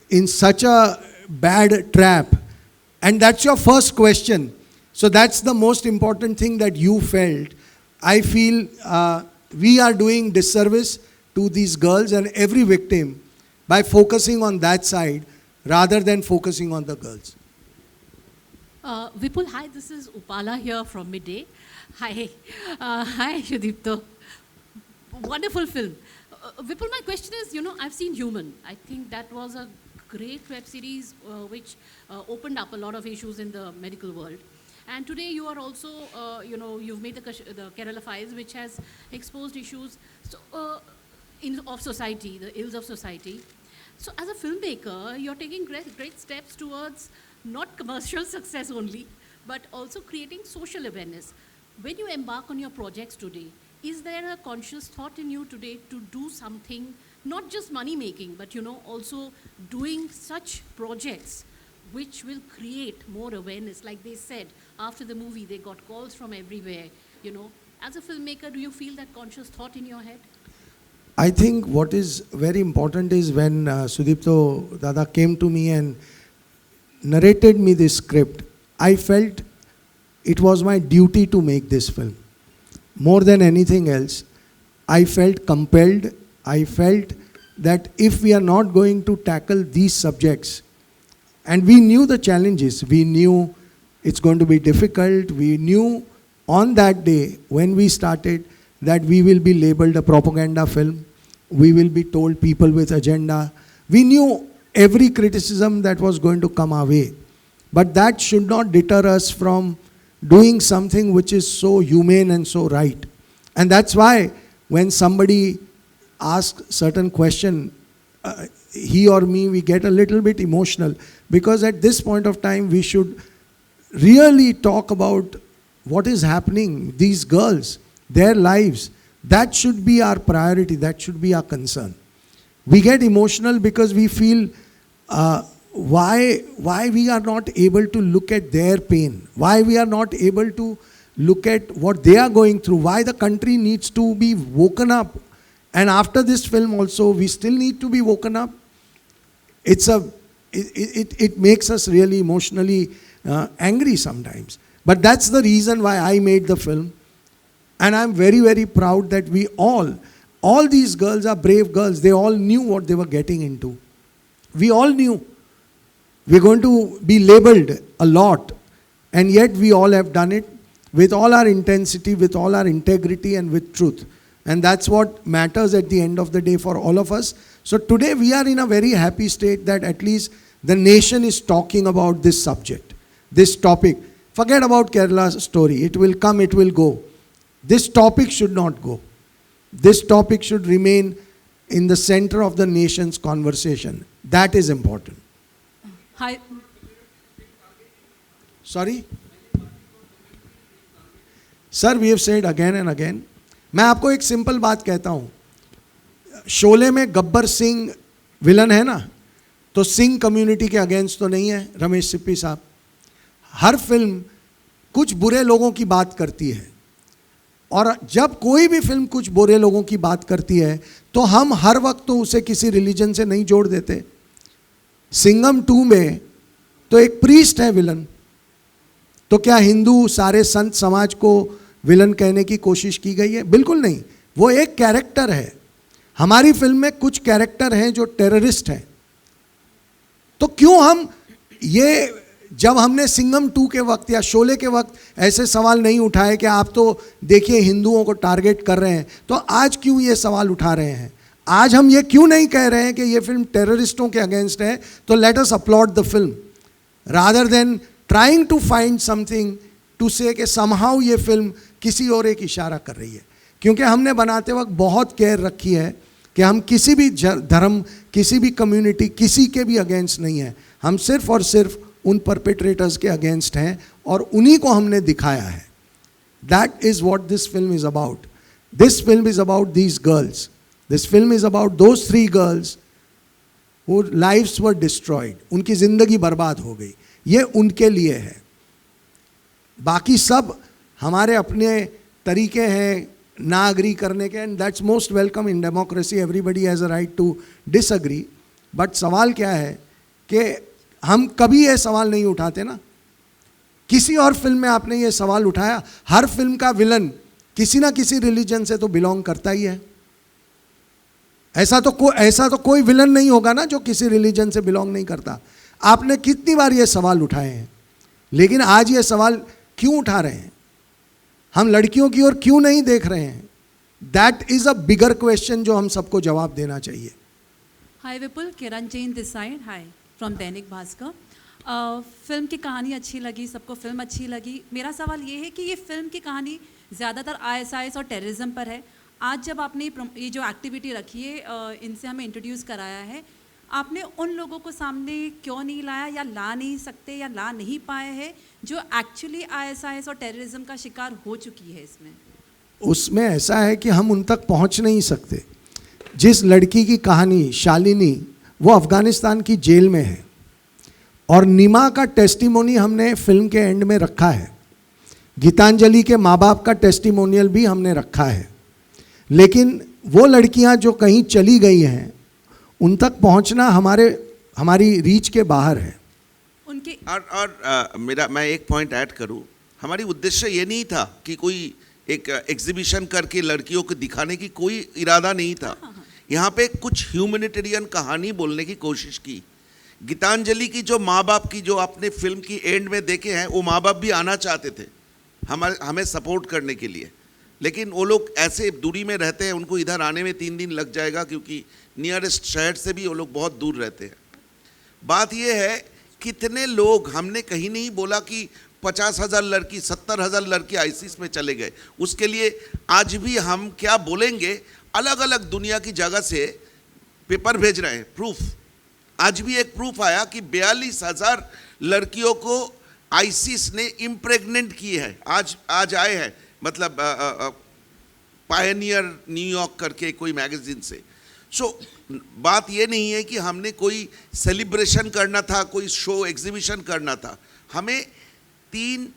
in such a bad trap. And that's your first question. So that's the most important thing that you felt. I feel we are doing disservice to these girls and every victim by focusing on that side rather than focusing on the girls.
Vipul, hi, this is Upala here from Midday. Hi, hi, Sudipto. Wonderful film. Vipul, my question is, I've seen Human. I think that was a great web series which opened up a lot of issues in the medical world. And today you are also, you've made the Kerala Files, which has exposed issues of society, the ills of society. So as a filmmaker, you're taking great steps towards not commercial success only, but also creating social awareness. When you embark on your projects today, is there a conscious thought in you today to do something, not just money making, but also doing such projects which will create more awareness? Like they said, after the movie, they got calls from everywhere. As a filmmaker, do you feel that conscious thought in your head?
I think what is very important is when Sudipto Dada came to me and narrated me this script, I felt it was my duty to make this film. More than anything else, I felt compelled. I felt that if we are not going to tackle these subjects, and we knew the challenges, we knew it's going to be difficult, we knew on that day when we started that we will be labeled a propaganda film, we will be told people with agenda. We knew every criticism that was going to come our way. But that should not deter us from doing something which is so humane and so right. And that's why when somebody asks certain question, he or me, we get a little bit emotional, because at this point of time we should really talk about what is happening, these girls, their lives. That should be our priority, that should be our concern. We get emotional because we feel why we are not able to look at their pain, why we are not able to look at what they are going through, why the country needs to be woken up. And after this film also, we still need to be woken up. It makes us really emotionally angry sometimes. But that's the reason why I made the film. And I'm very, very proud that we all these girls are brave girls. They all knew what they were getting into. We all knew we're going to be labeled a lot. And yet we all have done it with all our intensity, with all our integrity and with truth. And that's what matters at the end of the day for all of us. So today we are in a very happy state that at least the nation is talking about this subject, this topic. Forget about Kerala's story. It will come, it will go. This topic should not go. This topic should remain in the center of the nation's conversation. That is important.
Hi.
Sorry? Sir we have said again and again. मैं आपको एक simple बात कहता हूँ. शोले में Gabbar Singh villain है ना, तो सिंह कम्युनिटी के अगेंस्ट तो नहीं है रमेश सिप्पी साहब. हर फिल्म कुछ बुरे लोगों की बात करती है, और जब कोई भी फिल्म कुछ बुरे लोगों की बात करती है तो हम हर वक्त तो उसे किसी रिलीजन से नहीं जोड़ देते. सिंघम 2 में तो एक प्रीस्ट है विलन, तो क्या हिंदू सारे संत समाज को विलन कहने की कोशिश की गई है? बिल्कुल नहीं. वो एक कैरेक्टर है. हमारी फिल्म में कुछ कैरेक्टर हैं जो टेररिस्ट हैं. तो क्यों हम ये, जब हमने सिंघम 2 के वक्त या शोले के वक्त ऐसे सवाल नहीं उठाए कि आप तो देखिए हिंदुओं को टारगेट कर रहे हैं, तो आज क्यों ये सवाल उठा रहे हैं? आज हम ये क्यों नहीं कह रहे हैं कि ये फिल्म टेररिस्टों के अगेंस्ट है, तो let us upload the film rather than trying to find something to say कि समहाउ ये फिल्म किसी और एक इशारा कर रही है. क्योंकि हमने बनाते वक्त बहुत केयर रखी है कि हम किसी भी धर्म, किसी भी कम्युनिटी, किसी के भी अगेंस्ट नहीं है. हम सिर्फ और सिर्फ उन परपेट्रेटर्स के अगेंस्ट हैं और उन्हीं को हमने दिखाया है. That is what this film is about. This film is about these girls. This film is about those 3 girls who lives were destroyed. उनकी ज़िंदगी बर्बाद हो गई. ये उनके लिए है. बाकी सब हमारे अपने तरीके हैं ना अग्री करने के, and that's most welcome in democracy. Everybody has a right to disagree. But सवाल क्या है कि हम कभी ये सवाल नहीं उठाते ना. किसी और फिल्म में आपने ये सवाल उठाया? हर फिल्म का विलन किसी ना किसी रिलीजन से तो बिलोंग करता ही है. ऐसा तो कोई विलन नहीं होगा ना जो किसी रिलीजन से बिलोंग नहीं करता. आपने कितनी बार ये सवाल उठाए हैं, लेकिन आज ये सवाल क्यों उठा रहे हैं? हम लड़कियों की ओर क्यों नहीं देख रहे हैं? That is a bigger question जो हम सबको जवाब देना चाहिए.
Hi Vipul, Kiran Jain this side. Hi from Dainik Bhaskar. Film की कहानी अच्छी लगी, सबको फिल्म अच्छी लगी. मेरा सवाल ये है कि ये फिल्म की कहानी ज़्यादातर ISIS और टेररिज्म पर है. आज जब आपने ये जो एक्टिविटी रखी है, इनसे हमें इंट्रोड्यूस कराया है, आपने उन लोगों को सामने क्यों नहीं लाया, या ला नहीं सकते, या ला नहीं पाए हैं जो एक्चुअली ISIS और टेररिज्म का शिकार हो चुकी है?
उसमें ऐसा है कि हम उन तक पहुंच नहीं सकते. जिस लड़की की कहानी शालिनी, वो अफ़गानिस्तान की जेल में है, और निमा का टेस्टिमोनी हमने फिल्म के एंड में रखा है. गीतांजलि के माँ बाप का टेस्टिमोनियल भी हमने रखा है. लेकिन वो लड़कियां जो कहीं चली गई हैं, उन तक पहुंचना हमारी रीच के बाहर है.
उनके
मैं एक पॉइंट ऐड करूं. हमारी उद्देश्य ये नहीं था कि कोई एक एग्जीबिशन करके लड़कियों को दिखाने की कोई इरादा नहीं था. यहाँ पे कुछ ह्यूमैनिटेरियन कहानी बोलने की कोशिश की. गीतांजलि की जो माँ बाप की, जो आपने फिल्म की एंड में देखे हैं, वो माँ बाप भी आना चाहते थे हमें सपोर्ट करने के लिए, लेकिन वो लोग ऐसे दूरी में रहते हैं, उनको इधर आने में 3 दिन लग जाएगा, क्योंकि नियरेस्ट शहर से भी वो लोग बहुत दूर रहते हैं. बात ये है, कितने लोग, हमने कहीं नहीं बोला कि 50,000 लड़की, 70,000 लड़की आईसीस में चले गए. उसके लिए आज भी हम क्या बोलेंगे, अलग अलग दुनिया की जगह से पेपर भेज रहे हैं, प्रूफ. आज भी एक प्रूफ आया कि 42,000 लड़कियों को आईसीस ने इम्प्रेग्नेंट की है. आज आए हैं, मतलब पायनियर न्यूयॉर्क करके कोई मैगजीन से. सो बात ये नहीं है कि हमने कोई सेलिब्रेशन करना था, कोई शो एग्जीबिशन करना था. हमें 3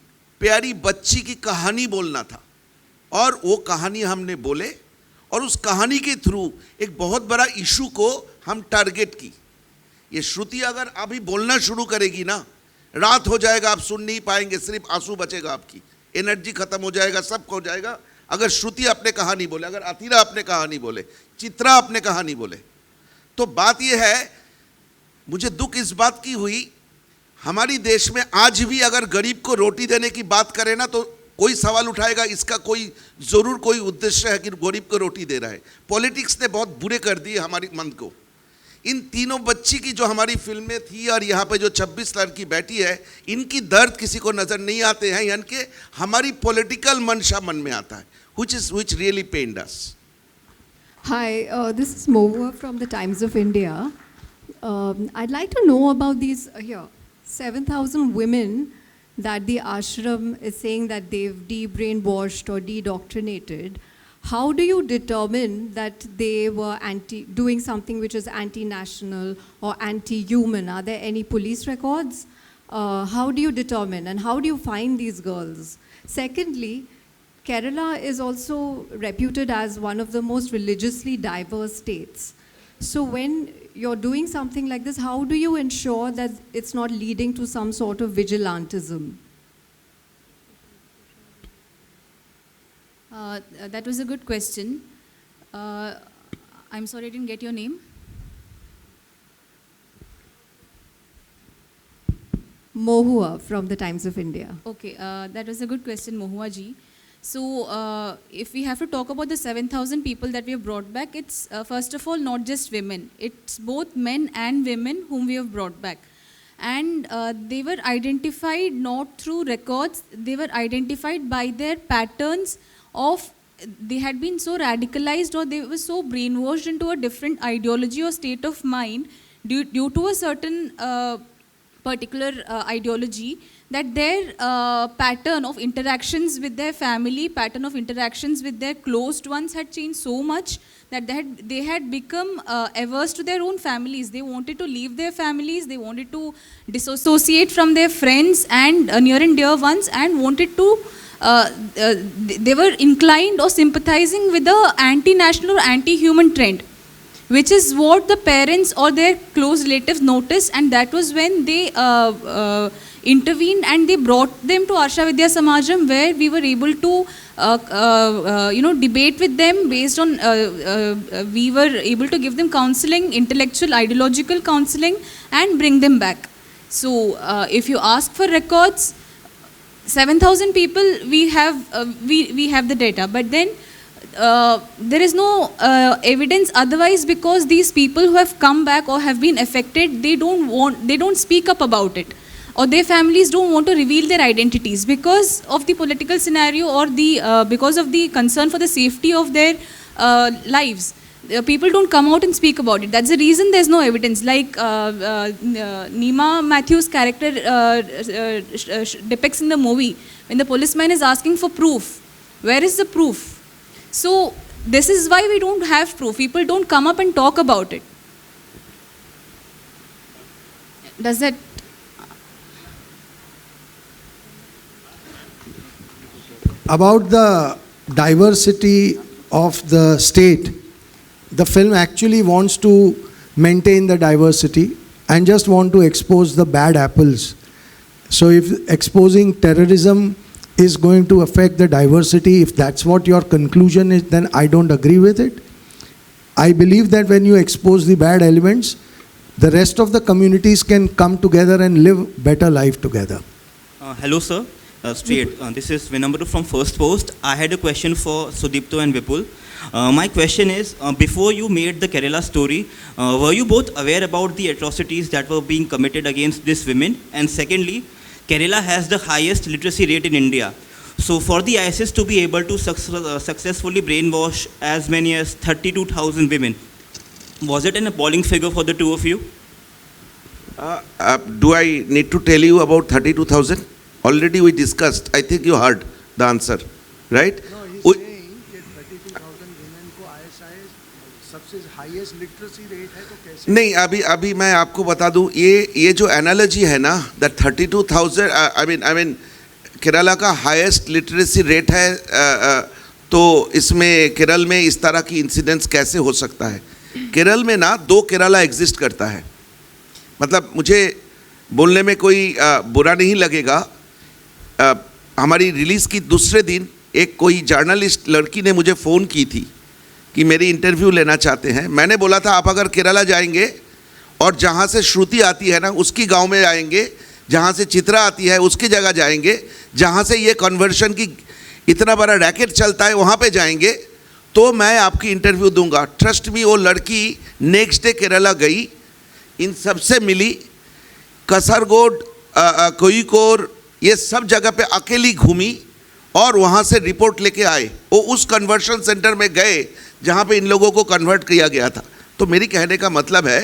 प्यारी बच्ची की कहानी बोलना था, और वो कहानी हमने बोले, और उस कहानी के थ्रू एक बहुत बड़ा इशू को हम टारगेट की. ये श्रुति अगर अभी बोलना शुरू करेगी ना, रात हो जाएगा, आप सुन नहीं पाएंगे, सिर्फ आंसू बचेगा, आपकी एनर्जी खत्म हो जाएगा, सब हो जाएगा. अगर श्रुति अपने कहानी बोले, अगर अतीरा अपने कहानी बोले, चित्रा अपने कहानी बोले, तो बात यह है, मुझे दुख इस बात की हुई, हमारी देश में आज भी अगर गरीब को रोटी देने की बात करें ना, तो कोई सवाल उठाएगा, इसका कोई ज़रूर कोई उद्देश्य है कि गरीब को रोटी दे रहा है. पॉलिटिक्स ने बहुत बुरे कर दिए हमारी मन को. इन तीनों बच्ची की जो हमारी फिल्म में थी, और यहाँ पे जो 26 लड़की बैठी है, इनकी दर्द किसी को नज़र नहीं आते हैं, यानी कि हमारी पॉलिटिकल मंशा मन में आता है, which really pained us.
Hi, this is Mohua from the Times of India. I'd like to know about these 7,000 women that the ashram is saying that they've de-brainwashed or de-doctrinated, how do you determine that they were doing something which is anti-national or anti-human? Are there any police records? How do you determine and how do you find these girls? Secondly, Kerala is also reputed as one of the most religiously diverse states. So when you're doing something like this, how do you ensure that it's not leading to some sort of vigilantism?
That was a good question. I'm sorry I didn't get your name.
Mohua from the Times of India.
Okay, that was a good question, Mohua ji. So if we have to talk about the 7,000 people that we have brought back, it's first of all not just women. It's both men and women whom we have brought back. And they were identified not through records, they were identified by their patterns of, they had been so radicalized or they were so brainwashed into a different ideology or state of mind due to a certain particular ideology, that their pattern of interactions with their family, pattern of interactions with their closed ones had changed so much that they had become averse to their own families. They wanted to leave their families, they wanted to dissociate from their friends and near and dear ones, and wanted to, they were inclined or sympathizing with the anti-national or anti-human trend, which is what the parents or their close relatives noticed, and that was when they intervened and they brought them to Arsha Vidya Samajam, where we were able to debate with them based on, we were able to give them counseling, intellectual, ideological counseling, and bring them back. So if you ask for records, 7,000 people, we have the data, but then there is no evidence otherwise, because these people who have come back or have been affected, they don't speak up about it, or their families don't want to reveal their identities because of the political scenario or because of the concern for the safety of their lives. People don't come out and speak about it. That's the reason there's no evidence. Like Nima Matthews' character depicts in the movie, when the policeman is asking for proof, where is the proof? So this is why we don't have proof. People don't come up and talk about it. Does that?
About the diversity of the state, the film actually wants to maintain the diversity and just want to expose the bad apples. So if exposing terrorism is going to affect the diversity, if that's what your conclusion is, then I don't agree with it. I believe that when you expose the bad elements, the rest of the communities can come together and live better life together.
Hello sir, this is Vinamru from First Post. I had a question for Sudipto and Vipul. My question is, before you made the Kerala story, were you both aware about the atrocities that were being committed against these women? And secondly, Kerala has the highest literacy rate in India. So for the ISIS to be able to successfully brainwash as many as 32,000 women, was it an appalling figure for the two of you?
Do I need to tell you about 32,000? Already we discussed. I think you heard the answer, right?
No, he's saying that 32,000 women को ISIS सबसे highest literacy rate है, तो कैसे?
नहीं, अभी मैं आपको बता दूं, ये जो एनालॉजी है ना, that 32,000, I mean केरला का हाईएस्ट लिटरेसी रेट है, तो इसमें केरल में इस तरह की इंसिडेंट्स कैसे हो सकता है? केरल में ना दो केरला एग्जिस्ट करता है. मतलब मुझे बोलने में कोई बुरा नहीं लगेगा. हमारी रिलीज़ की दूसरे दिन एक कोई जर्नलिस्ट लड़की ने मुझे फ़ोन की थी कि मेरी इंटरव्यू लेना चाहते हैं. मैंने बोला था आप अगर केरला जाएंगे और जहाँ से श्रुति आती है ना उसकी गांव में आएंगे, जहाँ से चित्रा आती है उसकी जगह जाएंगे, जहाँ से ये कन्वर्शन की इतना बड़ा रैकेट चलता है वहाँ पे जाएंगे, तो मैं आपकी इंटरव्यू दूंगा. Trust me. वो लड़की नेक्स्ट डे केरला गई, इन सब से मिली, कसरगोड, कोयिकोड, ये सब जगह पे अकेली घूमी और वहाँ से रिपोर्ट लेके आए. वो उस कन्वर्शन सेंटर में गए जहाँ पे इन लोगों को कन्वर्ट किया गया था. तो मेरी कहने का मतलब है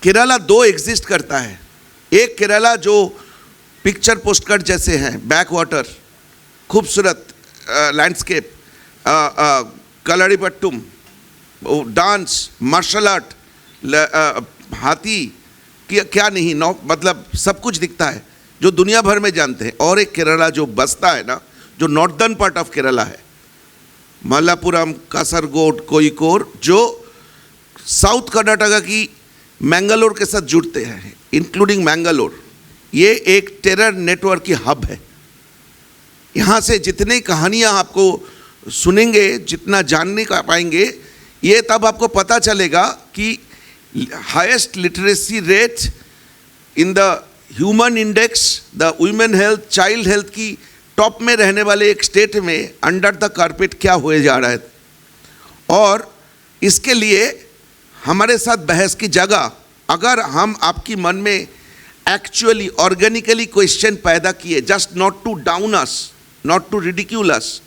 केरला दो एग्जिस्ट करता है. एक केरला जो पिक्चर पोस्टकार्ड जैसे हैं, बैक वाटर, खूबसूरत लैंडस्केप, कलरीपट्टुम, डांस, मार्शल आर्ट, हाथी, क्या नहीं, नौ मतलब सब कुछ दिखता है जो दुनिया भर में जानते हैं। और एक केरला जो बसता है ना, जो नॉर्दर्न पार्ट ऑफ केरला है, मल्लापुरम, कासरगोड, कोयिकोड, जो साउथ कर्नाटका की मैंगलोर के साथ जुड़ते हैं, इंक्लूडिंग मैंगलोर। ये एक टेरर नेटवर्क की हब है। यहाँ से जितनी कहानियाँ आपको सुनेंगे, जितना जानने का पाएंगे, ये तब आपको पता चलेगा कि highest literacy rate in the human index, the women health, child health की टॉप में रहने वाले एक स्टेट में अंडर द कारपेट क्या हुए जा रहा है। और इसके लिए हमारे साथ बहस की जगह, अगर हम आपकी मन में एक्चुअली ऑर्गेनिकली क्वेश्चन पैदा किए, just not to down us, not to ridicule us,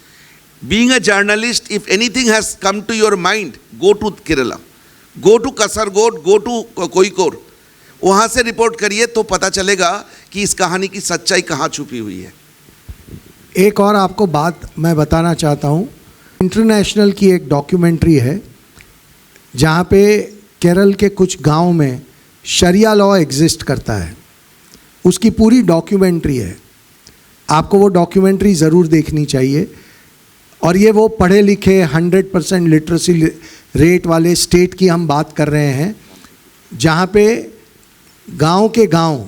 being a journalist, if anything has come to your mind, go to Kerala, go to Kasaragod, go to Kozhikode, वहाँ से रिपोर्ट करिए तो पता चलेगा कि इस कहानी की सच्चाई कहाँ छुपी हुई है।
एक और आपको बात मैं बताना चाहता हूँ, इंटरनेशनल की एक डॉक्यूमेंट्री है जहाँ पे केरल के कुछ गांव में शरिया लॉ एग्जिस्ट करता है, उसकी पूरी डॉक्यूमेंट्री है। आपको वो डॉक्यूमेंट्री ज़रूर देखनी चाहिए। और ये वो पढ़े लिखे 100% लिटरेसी रेट वाले स्टेट की हम बात कर रहे हैं, जहाँ पे गांव के गांव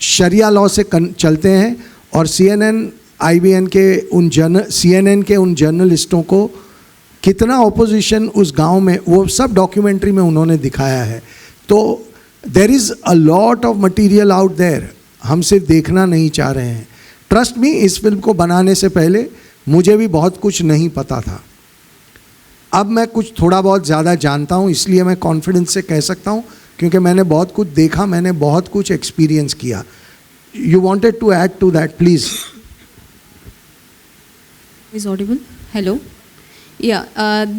शरिया लॉ से चलते हैं। और CNN के उन जर्नलिस्टों को कितना ऑपोजिशन उस गांव में, वो सब डॉक्यूमेंट्री में उन्होंने दिखाया है। तो there is a lot of material out there, हम सिर्फ देखना नहीं चाह रहे हैं। ट्रस्ट मी, इस फिल्म को बनाने से पहले मुझे भी बहुत कुछ नहीं पता था। अब मैं कुछ थोड़ा बहुत ज़्यादा जानता हूँ, इसलिए मैं कॉन्फिडेंस से कह सकता हूँ, क्योंकि मैंने बहुत कुछ देखा, मैंने बहुत कुछ एक्सपीरियंस किया। You wanted to add to that, please.
Is audible? Hello. Yeah,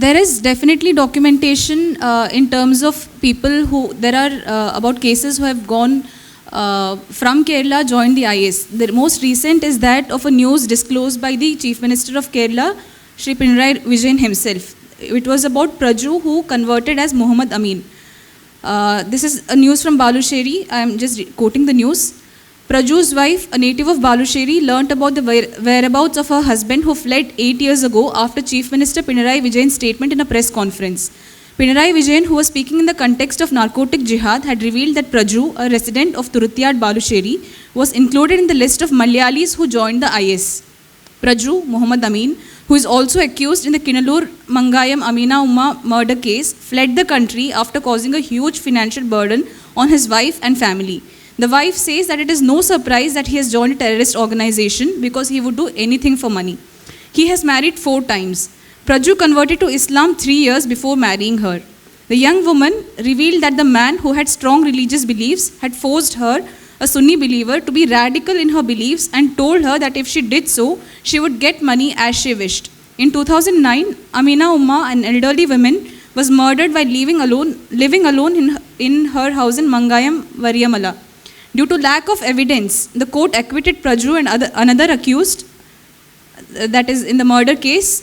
there is definitely documentation in terms of people who, there are about cases who have gone from Kerala, joined the IS. The most recent is that of a news disclosed by the Chief Minister of Kerala, Shri Pinarayi Vijayan himself. It was about Praju, who converted as Muhammad Amin. This is a news from Balusheri. I am just quoting the news. Praju's wife, a native of Balusheri, learnt about the whereabouts of her husband who fled 8 years ago after Chief Minister Pinarayi Vijayan's statement in a press conference. Pinarayi Vijayan, who was speaking in the context of narcotic jihad, had revealed that Praju, a resident of Turutyad, Balusheri, was included in the list of Malayalis who joined the IS. Praju, Muhammad Amin, who is also accused in the Kinalur Mangayam Amina Umma murder case, fled the country after causing a huge financial burden on his wife and family. The wife says that it is no surprise that he has joined a terrorist organization because he would do anything for money. He has married 4 times. Praju converted to Islam 3 years before marrying her. The young woman revealed that the man who had strong religious beliefs had forced her, a Sunni believer, to be radical in her beliefs and told her that if she did so, she would get money as she wished. In 2009, Amina Umma, an elderly woman, was murdered while living alone in her house in Mangayam, Variyamala. Due to lack of evidence, the court acquitted Praju and another accused, that is in the murder case,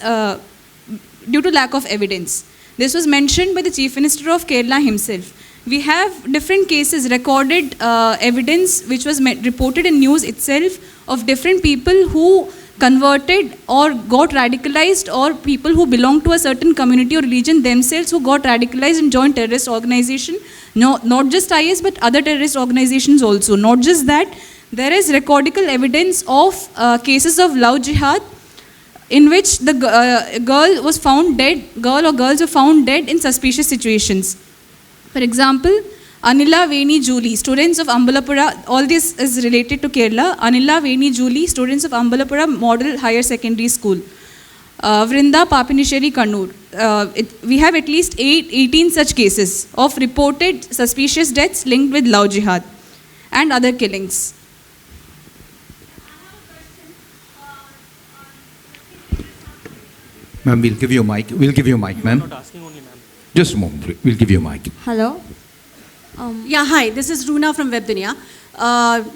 due to lack of evidence. This was mentioned by the Chief Minister of Kerala himself. We have different cases, recorded evidence which was reported in news itself of different people who converted or got radicalized, or people who belong to a certain community or religion themselves who got radicalized and joined terrorist organization. No, not just IS but other terrorist organizations also. Not just that, there is recordable evidence of cases of love jihad in which the girl was found dead, girl or girls were found dead in suspicious situations. For example, Anila, Veni, Julie, students of Ambalapura, all this is related to Kerala. Anila, Veni, Julie, students of Ambalapura Model Higher Secondary School. Vrinda, Papinisheri, Kannur. We have at least 18 such cases of reported suspicious deaths linked with love jihad and other killings.
Ma'am, we'll give you a mic. We'll give you a mic, ma'am.
I'm not asking only, ma'am.
Just a moment, we'll give you a mic.
Hello.
Yeah, hi, this is Roona from Web Dunia.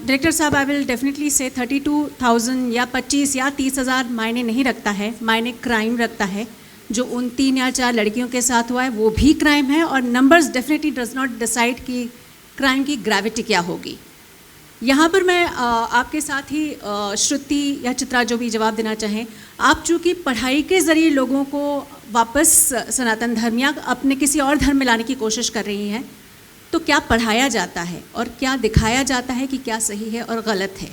Director साहब, I will definitely say 32,000 या 25 या 30,000 मायने नहीं रखता है, मायने crime रखता है. जो उन 3 या 4 लड़कियों के साथ हुआ है वो भी क्राइम है, और numbers definitely does not decide कि क्राइम की ग्रेविटी क्या होगी. यहाँ पर मैं आपके साथ ही श्रुति या चित्रा जो भी जवाब देना चाहें, आप चूँकि पढ़ाई के ज़रिए लोगों को वापस सनातन धर्म या अपने किसी और धर्म में लाने की कोशिश कर रही हैं, तो क्या पढ़ाया जाता है और क्या दिखाया जाता है कि क्या सही है और गलत है?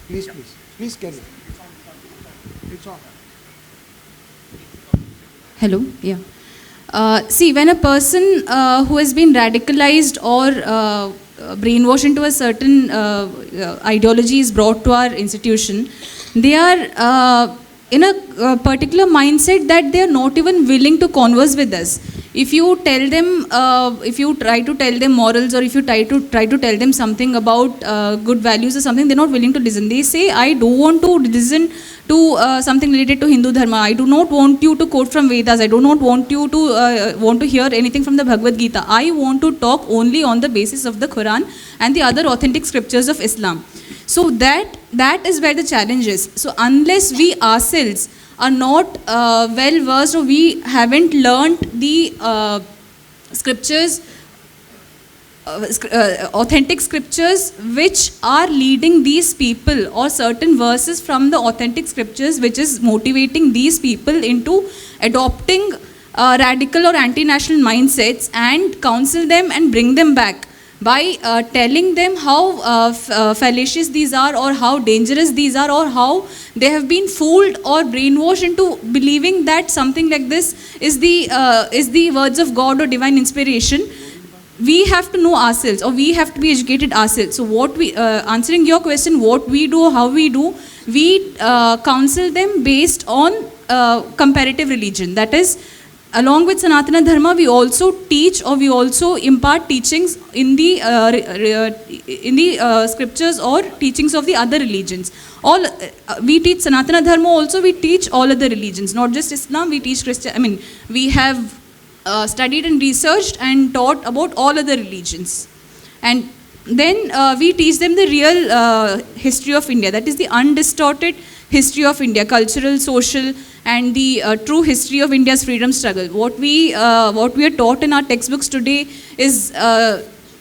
Please please please carry. It's on.
Hello, yeah. See, when a person who has been radicalized or brainwashed into a certain ideology is brought to our institution, they are in a particular mindset that they are not even willing to converse with us. If you tell them, if you try to tell them morals, or if you try to tell them something about good values or something, they're not willing to listen. They say, I don't want to listen to something related to Hindu Dharma. I do not want you to quote from Vedas. I do not want you to want to hear anything from the Bhagavad Gita. I want to talk only on the basis of the Quran and the other authentic scriptures of Islam. So that is where the challenge is. So unless we ourselves are not well versed, or we haven't learned the scriptures, authentic scriptures which are leading these people, or certain verses from the authentic scriptures which is motivating these people into adopting radical or anti-national mindsets, and counsel them and bring them back by telling them how fallacious these are, or how dangerous these are, or how they have been fooled or brainwashed into believing that something like this is the words of God or divine inspiration. We have to know ourselves, or we have to be educated ourselves. So what we, answering your question, what we do, how we do, we counsel them based on comparative religion. That is, along with Sanatana Dharma, we also teach, or we also impart teachings in the scriptures or teachings of the other religions. All we teach Sanatana Dharma, also we teach all other religions, not just Islam. We teach Christian. I mean, we have studied and researched and taught about all other religions, and then we teach them the real history of India. That is the undistorted history of India, cultural, social, and the true history of India's freedom struggle. What we are taught in our textbooks today is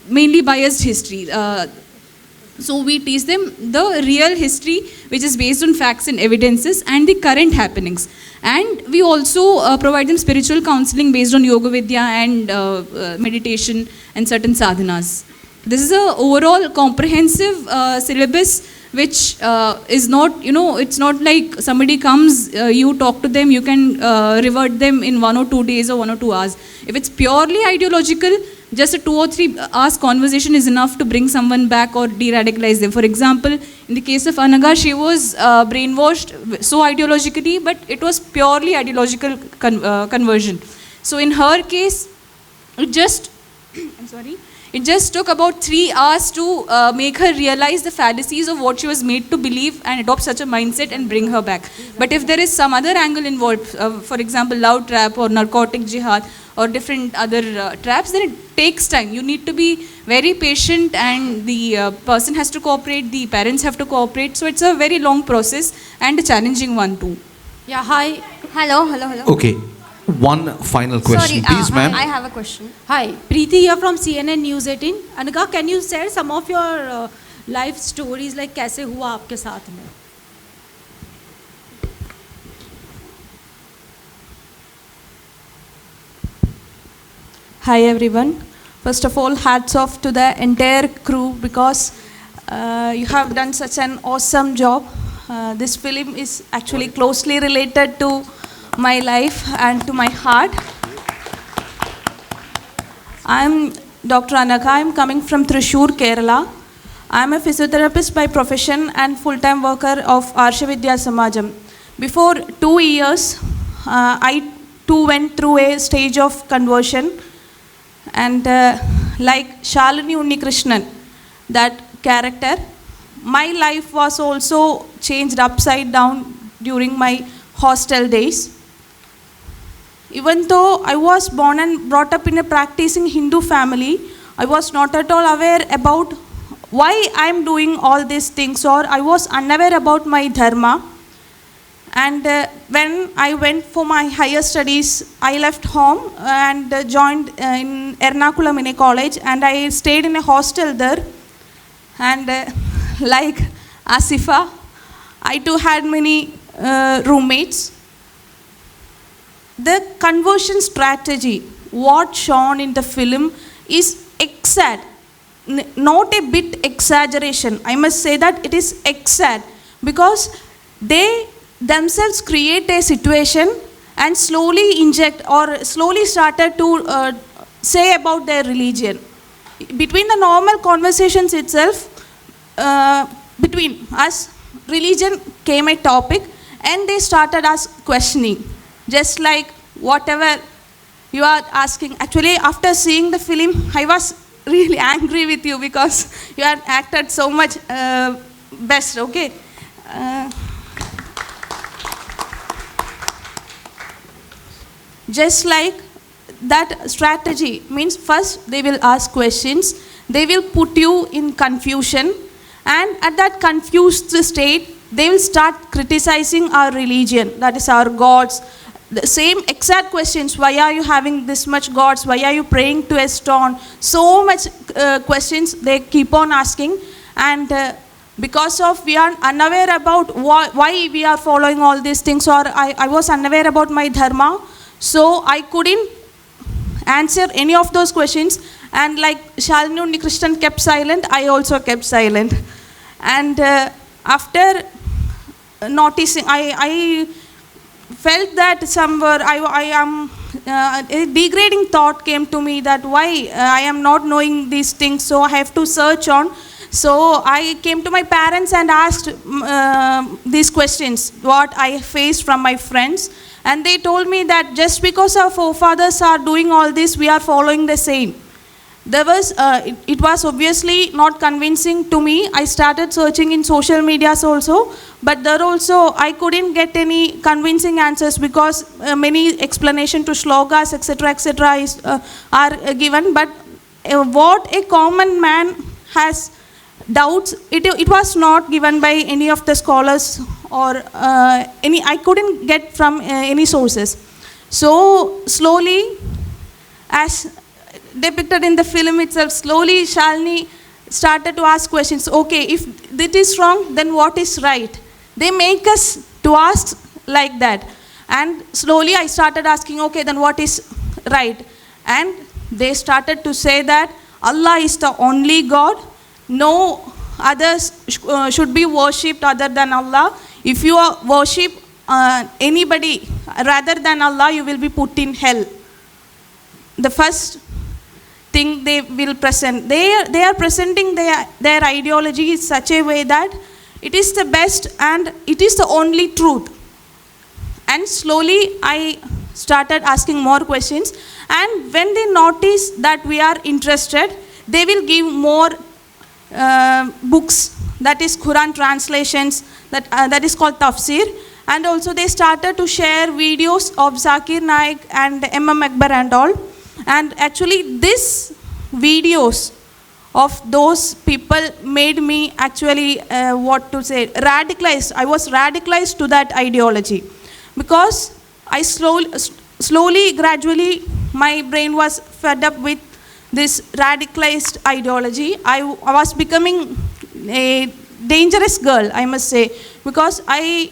mainly biased history. So we teach them the real history, which is based on facts and evidences and the current happenings. And we also provide them spiritual counseling based on yoga vidya and meditation and certain sadhanas. This is a overall comprehensive syllabus which is not, it's not like somebody comes, you talk to them, you can revert them in 1 or 2 days or 1 or 2 hours. If it's purely ideological, just a 2 or 3 hours conversation is enough to bring someone back or de-radicalize them. For example, in the case of Anaga, she was brainwashed so ideologically, but it was purely ideological conversion. So in her case, it just took about 3 hours to make her realize the fallacies of what she was made to believe and adopt such a mindset and bring her back. But if there is some other angle involved, for example, love trap or narcotic jihad or different other traps, then it takes time. You need to be very patient, and the person has to cooperate, the parents have to cooperate. So it's a very long process and a challenging one too.
Yeah, hi. Hello.
Okay. One final question, please, ma'am.
I have a question.
Hi, Preeti here from CNN News 18. Anaga, can you share some of your life stories, like कैसे हुआ आपके साथ में?
Hi everyone. First of all, hats off to the entire crew, because you have done such an awesome job. This film is actually closely related to my life and to my heart. I'm Dr. Anaka. I'm coming from Thrissur, Kerala. I'm a physiotherapist by profession and full-time worker of Arsha Vidya Samajam. Before 2 years, I too went through a stage of conversion, and like Shalini Unnikrishnan, that character, my life was also changed upside down during my hostel days. Even though I was born and brought up in a practicing Hindu family, I was not at all aware about why I am doing all these things, or I was unaware about my dharma. And when I went for my higher studies, I left home and joined in Ernakulam in a college, and I stayed in a hostel there. And like Asifa, I too had many roommates. The conversion strategy, what shown in the film, is exact, not a bit exaggeration. I must say that it is exact, because they themselves create a situation and slowly inject or slowly started to say about their religion. Between the normal conversations itself, between us, religion came a topic, and they started us questioning. Just like whatever you are asking. Actually, after seeing the film, I was really angry with you because you had acted so much best, okay? Just like that strategy means, first they will ask questions, they will put you in confusion, and at that confused state, they will start criticizing our religion, that is our gods. The same exact questions, why are you having this much gods, why are you praying to a stone, so much questions they keep on asking. And because of we are unaware about why we are following all these things, or I was unaware about my dharma, so I couldn't answer any of those questions. And like Shalini Krishnan kept silent, I also kept silent. And after noticing, I felt that somewhere a degrading thought came to me, that why I am not knowing these things, so I have to search on. So I came to my parents and asked these questions, what I faced from my friends. And they told me that just because our forefathers are doing all this, we are following the same. There was, it was obviously not convincing to me. I started searching in social medias also, but there also I couldn't get any convincing answers, because many explanation to shlokas, etc., are given. But what a common man has doubts, it was not given by any of the scholars, or I couldn't get from any sources. So slowly, as depicted in the film itself, slowly Shalini started to ask questions. Okay, if this is wrong, then what is right? They make us to ask like that. And slowly I started asking, okay, then what is right? And they started to say that Allah is the only God. No others should be worshipped other than Allah. If you worship anybody rather than Allah, you will be put in hell. The first thing they will present, they are presenting their ideology in such a way that it is the best and it is the only truth. And slowly I started asking more questions, and when they notice that we are interested, they will give more books, that is Quran translations, that is called tafsir. And also they started to share videos of Zakir Naik and M.M. Akbar and all. And actually these videos of those people made me actually, radicalized. I was radicalized to that ideology, because I slowly, gradually, my brain was fed up with this radicalized ideology. I was becoming a dangerous girl, I must say, because I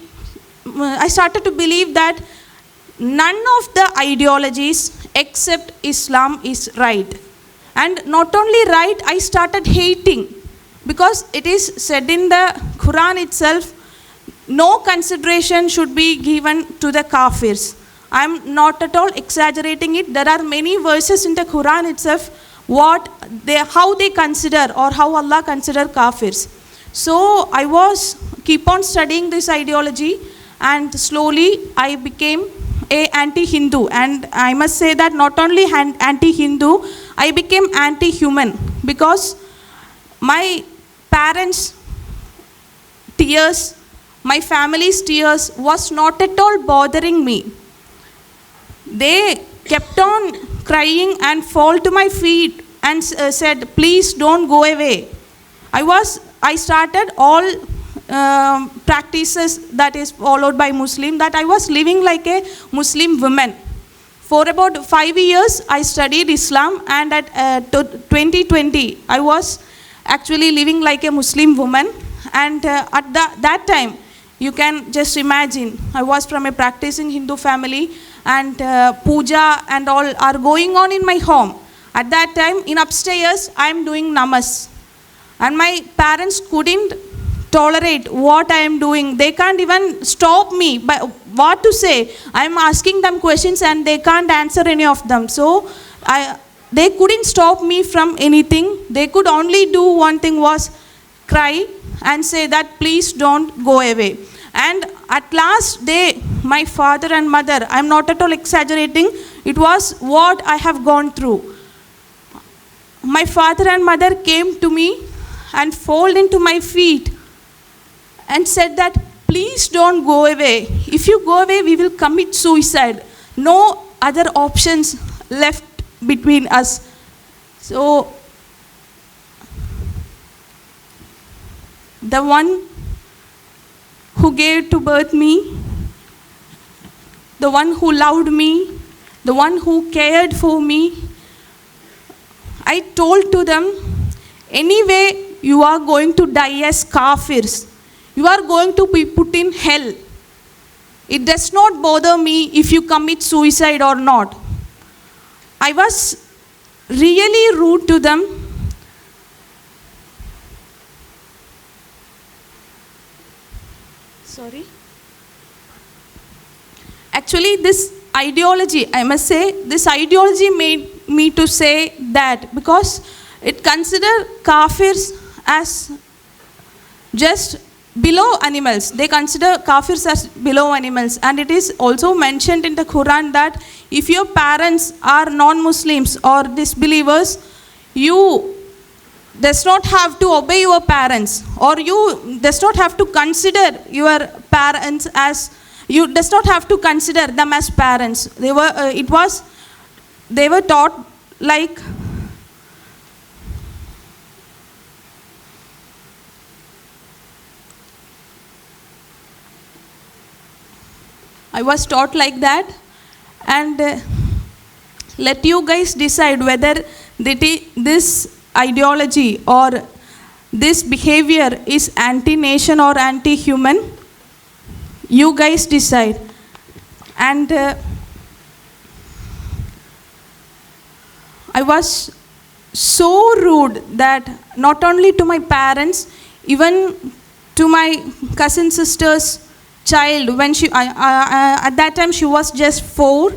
started to believe that none of the ideologies except Islam is right. And not only right, I started hating, because it is said in the Quran itself, no consideration should be given to the kafirs. I am not at all exaggerating it. There are many verses in the Quran itself how they consider, or how Allah consider kafirs. So I keep on studying this ideology, and slowly I became a anti-Hindu. And I must say that not only anti-Hindu, I became anti-human, because my parents' tears, my family's tears was not at all bothering me. they kept on crying and fall to my feet and said, please don't go away. I started all practices that is followed by Muslim, that I was living like a Muslim woman. For about 5 years, I studied Islam, and at 2020, I was actually living like a Muslim woman. And at that time, you can just imagine, I was from a practicing Hindu family, and puja and all are going on in my home. At that time, in upstairs, I am doing namas. And my parents couldn't tolerate what I am doing. They can't even stop me by what to say. I am asking them questions and they can't answer any of them. So they couldn't stop me from anything. They could only do one thing, was cry and say that please don't go away. And at last day, my father and mother, I am not at all exaggerating, it was what I have gone through. My father and mother came to me and fell into my feet and said that please don't go away. If you go away, we will commit suicide. No other options left between us. So the one who gave to birth me, the one who loved me, the one who cared for me, I told to them, anyway, you are going to die as kafirs. You are going to be put in hell. It does not bother me if you commit suicide or not. I was really rude to them. Sorry. Actually, this ideology, I must say, this ideology made me to say that, because it considers kafirs as just below animals. They consider kafirs as below animals. And it is also mentioned in the Quran that if your parents are non-Muslims or disbelievers, you does not have to obey your parents, or you does not have to consider your parents as, you does not have to consider them as parents. They were taught like I was taught like that, and let you guys decide whether this ideology or this behavior is anti-nation or anti-human. You guys decide. And I was so rude that not only to my parents, even to my cousin sister's child, when she at that time she was just 4.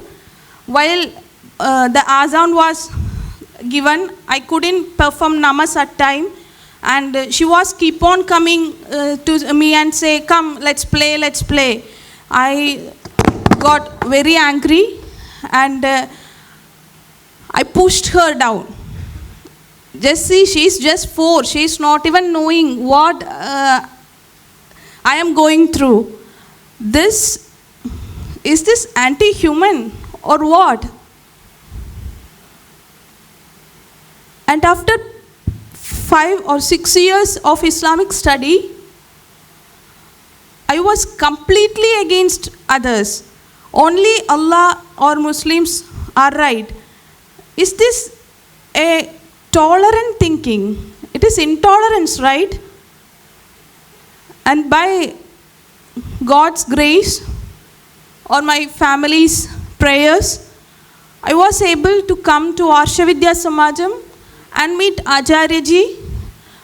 While the azan was given, I couldn't perform namas at time, and she was keep on coming to me and say, come, let's play, let's play. I got very angry, and I pushed her down. Just see, she's just 4. She's not even knowing what I am going through. Is this anti-human or what? And after 5 or 6 years of Islamic study, I was completely against others. Only Allah or Muslims are right. Is this a tolerant thinking? It is intolerance, right? And by God's grace or my family's prayers, I was able to come to Arsha Vidya Samajam and meet Acharya ji.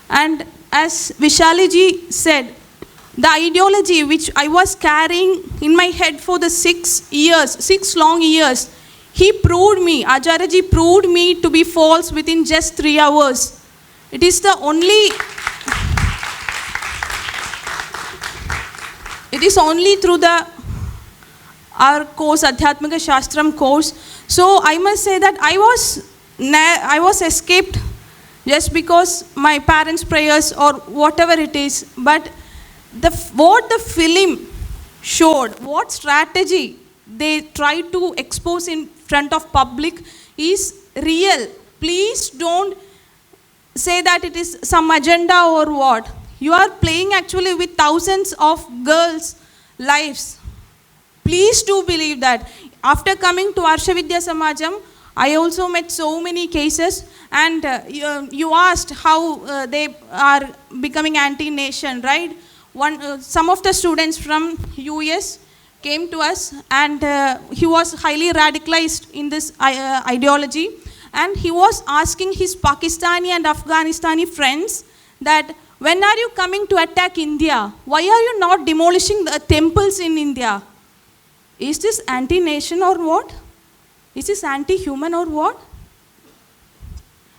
And as Vishali ji said, the ideology which I was carrying in my head for the 6 long years, he proved me, Acharya ji proved me to be false within just 3 hours. It is the only It is only through our course, Adhyatmika Shastram course. So I must say that I was escaped just because my parents' prayers or whatever it is. But what the film showed, what strategy they try to expose in front of public is real. Please don't say that it is some agenda or what. You are playing actually with thousands of girls' lives. Please do believe that. After coming to Arsha Vidya Samajam, I also met so many cases, and you asked how they are becoming anti-nation, right? Some of the students from US came to us, and he was highly radicalized in this ideology, and he was asking his Pakistani and Afghanistani friends that, when are you coming to attack India? Why are you not demolishing the temples in India? Is this anti-nation or what? Is this anti-human or what?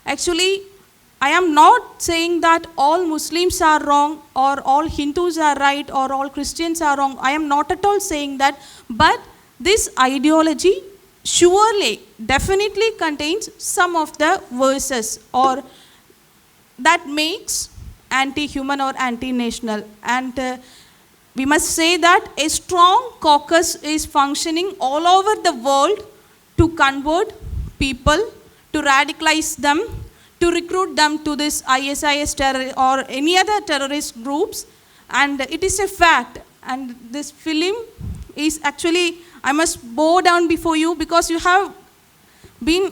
Actually, I am not saying that all Muslims are wrong or all Hindus are right or all Christians are wrong. I am not at all saying that. But this ideology surely, definitely contains some of the verses or that makes anti-human or anti-national. And we must say that a strong caucus is functioning all over the world to convert people, to radicalize them, to recruit them to this ISIS terror or any other terrorist groups. And it is a fact. And this film is actually, I must bow down before you because you have been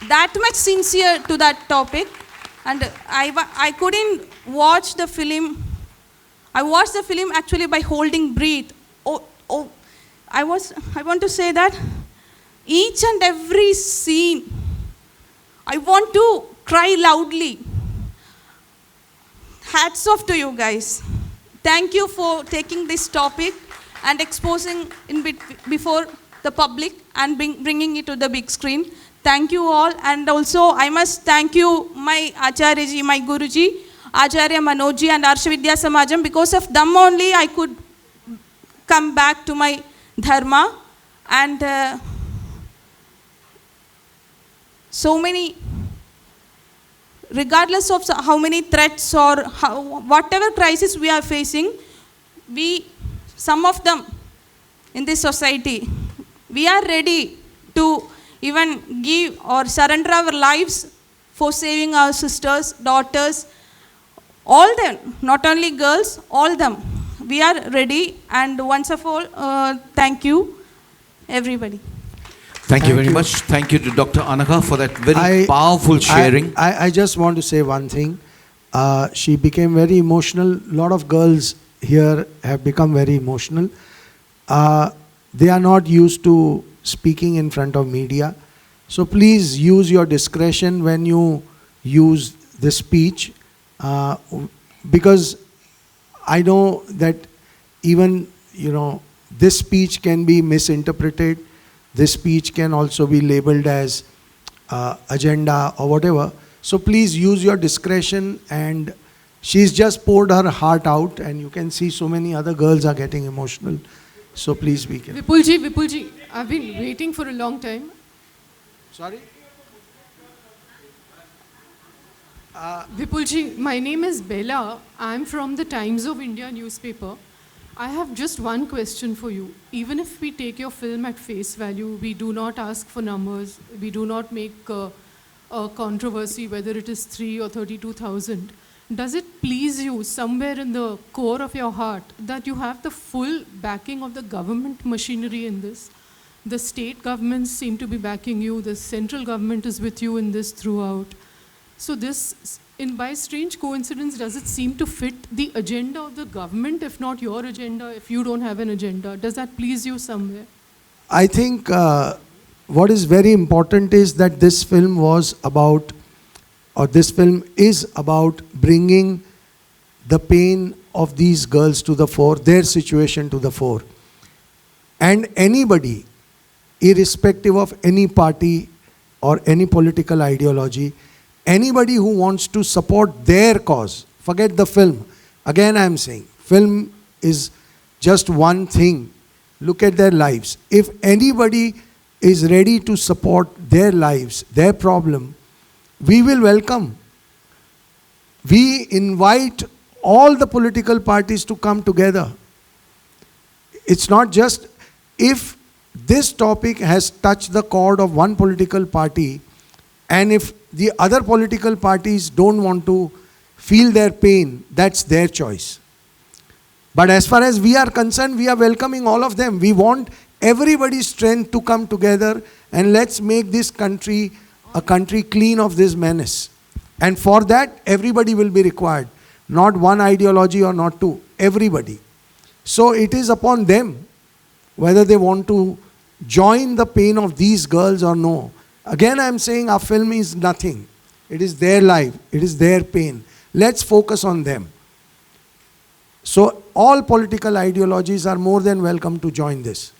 that much sincere to that topic. And I couldn't watch the film. I watched the film actually by holding breath. I want to say that each and every scene, I want to cry loudly. Hats off to you guys. Thank you for taking this topic and exposing before the public and bringing it to the big screen. Thank you all. And also I must thank you, my Acharya ji, my Guruji, Acharya Manojji and Arsha Vidya Samajam. Because of them only I could come back to my dharma. And so many, regardless of how many threats or whatever crisis we are facing, some of them in this society, we are ready to even give or surrender our lives for saving our sisters, daughters, all them, not only girls, all them. We are ready, and once of all, thank you, everybody.
Thank you very much. Thank you to Dr. Anagha for that very powerful sharing.
I just want to say one thing. She became very emotional. A lot of girls here have become very emotional. They are not used to speaking in front of media. So please use your discretion when you use the speech. Because I know that even, this speech can be misinterpreted. This speech can also be labeled as agenda or whatever. So please use your discretion, and she's just poured her heart out, and you can see so many other girls are getting emotional. So please be careful.
Vipulji, I've been waiting for a long time.
Sorry?
Vipulji, my name is Bella. I'm from the Times of India newspaper. I have just one question for you. Even if we take your film at face value, we do not ask for numbers, we do not make a controversy whether it is 3 or 32,000. Does it please you somewhere in the core of your heart that you have the full backing of the government machinery in this? The state governments seem to be backing you, the central government is with you in this throughout. So this, by strange coincidence, does it seem to fit the agenda of the government, if not your agenda, if you don't have an agenda? Does that please you somewhere?
I think what is very important is that this film was about, or this film is about bringing the pain of these girls to the fore, their situation to the fore. And anybody, irrespective of any party or any political ideology, anybody who wants to support their cause, forget the film. Again, I am saying, film is just one thing. Look at their lives. If anybody is ready to support their lives, their problem, we will welcome. We invite all the political parties to come together. It's not just, if this topic has touched the chord of one political party, and if the other political parties don't want to feel their pain, that's their choice. But as far as we are concerned, we are welcoming all of them. We want everybody's strength to come together, and let's make this country a country clean of this menace. And for that, everybody will be required. Not one ideology or not two, everybody. So it is upon them whether they want to join the pain of these girls or no. Again, I am saying our film is nothing. It is their life. It is their pain. Let's focus on them. So all political ideologies are more than welcome to join this.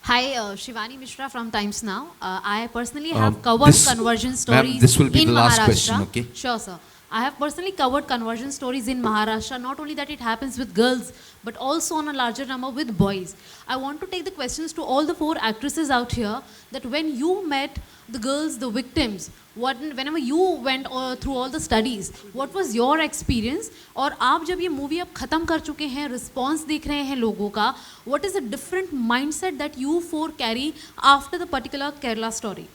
Hi, Shivani Mishra from Times Now. I personally have covered conversion stories
this will be
in
the last
Maharashtra.
question, okay?
Sure, sir. I have personally covered conversion stories in Maharashtra. Not only that it happens with girls, but also on a larger number with boys. I want to take the questions to all the 4 actresses out here, that when you met the girls, the victims, whenever you went through all the studies, what was your experience? और आप जब ये movie अब ख़त्म कर चुके हैं, response देख रहे हैं लोगों का, what is the different mindset that you 4 carry after the particular Kerala story?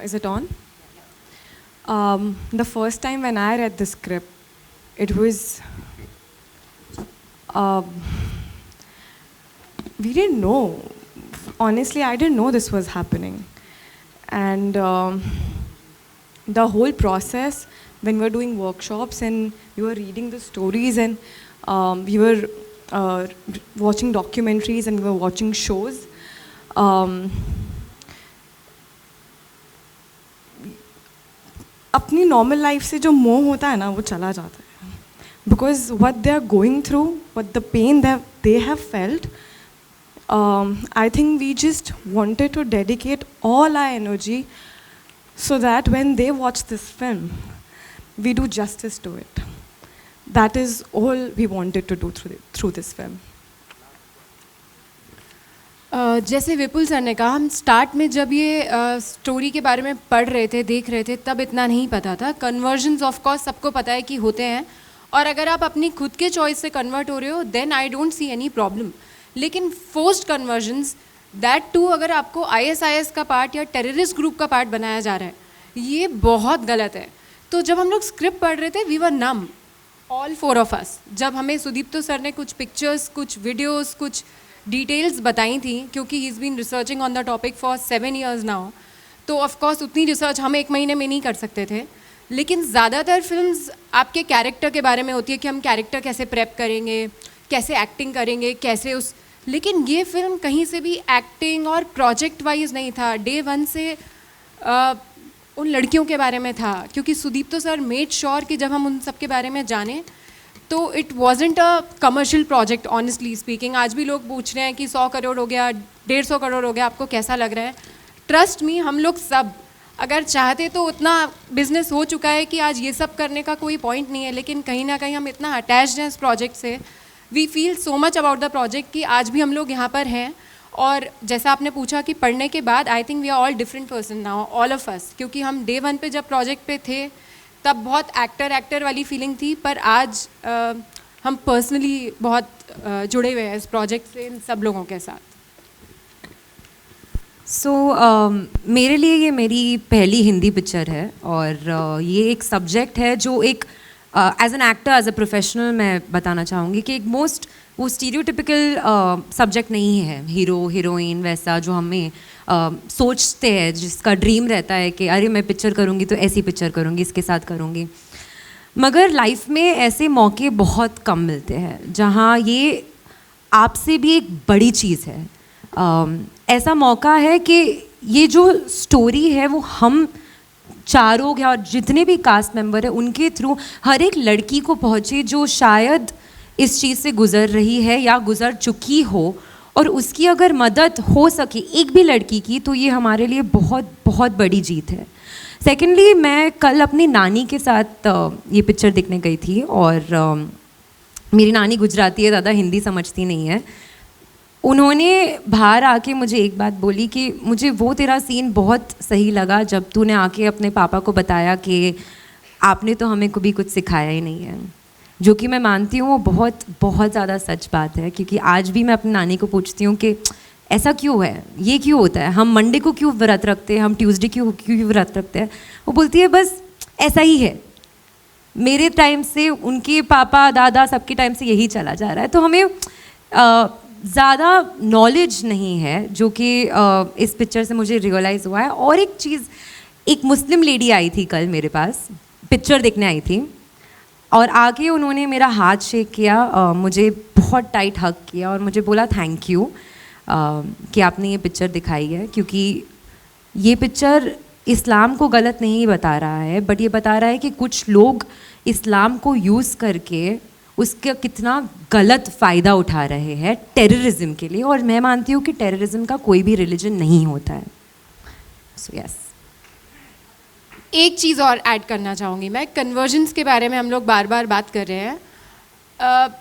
Is it on? The first time when I read the script, it was, we didn't know. Honestly, I didn't know this was happening. And the whole process, when we were doing workshops and we were reading the stories and we were watching documentaries and we were watching shows, अपनी normal life से जो मोह होता है ना, वो चला जाता है. Because what they are going through, what the pain they have felt, I think we just wanted to dedicate all our energy so that when they watch this film, we do justice to it. That is all we wanted to do through this film.
जैसे विपुल sir ने कहा, हम start में जब ये story के बारे में पढ़ रहे थे, देख रहे थे, तब इतना नहीं पता था. कन्वर्जन्स ऑफ कोर्स सबको पता है कि होते हैं, और अगर आप अपनी खुद के चॉइस से कन्वर्ट हो रहे हो, then I don't see any problem. लेकिन फोर्स्ड कन्वर्जन्स, दैट टू अगर आपको ISIS का पार्ट या टेररिस्ट ग्रुप का पार्ट बनाया जा रहा है, ये बहुत गलत है. तो जब हम लोग स्क्रिप्ट पढ़ रहे थे, we were numb, all 4 of us. जब हमें सुदीप्तो सर ने कुछ पिक्चर्स, कुछ वीडियोस, कुछ डिटेल्स बताई थी, क्योंकि he is been researching on the topic for 7 years now, तो ऑफकोर्स उतनी रिसर्च हम 1 महीने में नहीं कर सकते थे. लेकिन ज़्यादातर फिल्म्स आपके कैरेक्टर के बारे में होती है कि हम कैरेक्टर कैसे प्रेप करेंगे, कैसे एक्टिंग करेंगे, कैसे उस. लेकिन ये फिल्म कहीं से भी एक्टिंग और प्रोजेक्ट वाइज नहीं था. डे 1 से उन लड़कियों के बारे में था, क्योंकि सुदीप्तो सर मेड श्योर कि जब हम उन सब के बारे में जाने, तो it wasn't a commercial project. Honestly speaking, आज भी लोग पूछ रहे हैं कि 100 करोड़ हो गया, 150 करोड़ हो गया, आपको कैसा लग रहा है? ट्रस्ट मी, हम लोग सब अगर चाहते तो उतना बिजनेस हो चुका है कि आज ये सब करने का कोई पॉइंट नहीं है. लेकिन कहीं ना कहीं हम इतना अटैच्ड हैं इस प्रोजेक्ट से, we feel so much about the project कि आज भी हम लोग यहाँ पर हैं. और जैसा आपने पूछा कि पढ़ने के बाद, I think we are all different person now, all of us. क्योंकि हम डे 1 पे जब प्रोजेक्ट पे थे, तब बहुत एक्टर वाली फीलिंग थी, पर आज हम पर्सनली बहुत जुड़े हुए हैं इस प्रोजेक्ट से, इन सब लोगों के साथ.
मेरे लिए ये मेरी पहली हिंदी पिक्चर है, और ये एक सब्जेक्ट है जो एक as an actor, as a professional मैं बताना चाहूँगी कि एक वो स्टीरियोटिपिकल सब्जेक्ट नहीं है, हीरो हीरोइन वैसा जो हमें सोचते हैं, जिसका ड्रीम रहता है कि अरे मैं पिक्चर करूँगी तो ऐसी पिक्चर करूँगी, इसके साथ करूँगी. मगर लाइफ में ऐसे मौके बहुत कम मिलते हैं जहाँ ये आपसे भी एक बड़ी चीज़ है. ऐसा मौका है कि ये जो स्टोरी है वो हम चारों या जितने भी कास्ट मेंबर हैं उनके थ्रू हर एक लड़की को पहुँचे जो शायद इस चीज़ से गुज़र रही है या गुज़र चुकी हो, और उसकी अगर मदद हो सके एक भी लड़की की, तो ये हमारे लिए बहुत बहुत बड़ी जीत है. सेकेंडली, मैं कल अपनी नानी के साथ ये पिक्चर देखने गई थी, और मेरी नानी गुजराती है, ज़्यादा हिंदी समझती नहीं है. उन्होंने बाहर आके मुझे एक बात बोली कि मुझे वो तेरा सीन बहुत सही लगा जब तूने आके अपने पापा को बताया कि आपने तो हमें कभी कुछ सिखाया ही नहीं है. जो कि मैं मानती हूँ वो बहुत बहुत ज़्यादा सच बात है, क्योंकि आज भी मैं अपनी नानी को पूछती हूँ कि ऐसा क्यों है, ये क्यों होता है, हम मंडे को क्यों व्रत रखते हैं, हम ट्यूसडे क्यों व्रत रखते हैं। वो बोलती है बस ऐसा ही है, मेरे टाइम से, उनके पापा दादा सबके टाइम से यही चला जा रहा है। तो हमें ज़्यादा नॉलेज नहीं है, जो कि इस पिक्चर से मुझे रियलाइज़ हुआ है। और एक चीज़, एक मुस्लिम लेडी आई थी कल मेरे पास, पिक्चर देखने आई थी, और आके उन्होंने मेरा हाथ शेक किया, मुझे बहुत टाइट हग किया और मुझे बोला थैंक यू कि आपने ये पिक्चर दिखाई है, क्योंकि ये पिक्चर इस्लाम को गलत नहीं बता रहा है, बट ये बता रहा है कि कुछ लोग इस्लाम को यूज़ करके उसका कितना गलत फ़ायदा उठा रहे हैं टेररिज्म के लिए। और मैं मानती हूँ कि टेररिज्म का कोई भी रिलीजन नहीं होता है। सो यस,
एक चीज़ और ऐड करना चाहूँगी मैं, कन्वर्जन्स के बारे में हम लोग बार बार बात कर रहे हैं।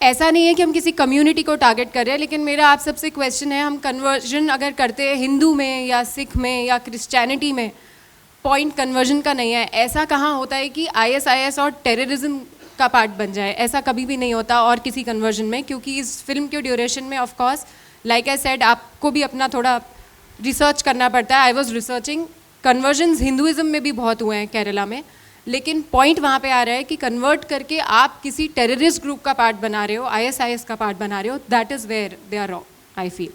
ऐसा नहीं है कि हम किसी कम्युनिटी को टारगेट कर रहे हैं, लेकिन मेरा आप सबसे क्वेश्चन है, हम कन्वर्जन अगर करते हैं हिंदू में या सिख में या क्रिश्चियनिटी में, पॉइंट कन्वर्जन का नहीं है। ऐसा कहाँ होता है कि ISIS और टेररिज्म का पार्ट बन जाए, ऐसा कभी भी नहीं होता और किसी कन्वर्जन में, क्योंकि इस फिल्म के ड्यूरेशन में of course like I said आपको भी अपना थोड़ा रिसर्च करना पड़ता है। I was researching, convergence Hinduism में भी बहुत हुए हैं केरला में, लेकिन पॉइंट वहाँ पे आ रहा है कि कन्वर्ट करके आप किसी टेररिस्ट ग्रुप का पार्ट बना रहे हो, ISIS का पार्ट बना रहे हो, that is where they are wrong, I feel.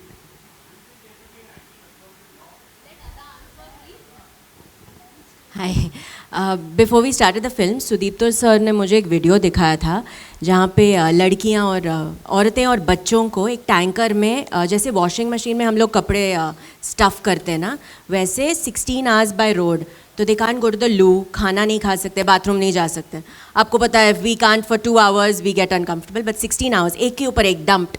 Hi, before we started the film, Sudipto sir ने मुझे एक वीडियो दिखाया था जहाँ पे लड़कियाँ और औरतें और बच्चों को एक टैंकर में, जैसे वॉशिंग मशीन में हम लोग कपड़े स्टफ़ करते हैं ना, वैसे 16 आवर्स बाय रोड, तो they can't go to the loo, खाना नहीं खा सकते, बाथरूम नहीं जा सकते। आपको पता है we can't for 2 hours we get uncomfortable, but 16 hours एक के ऊपर एक dumped,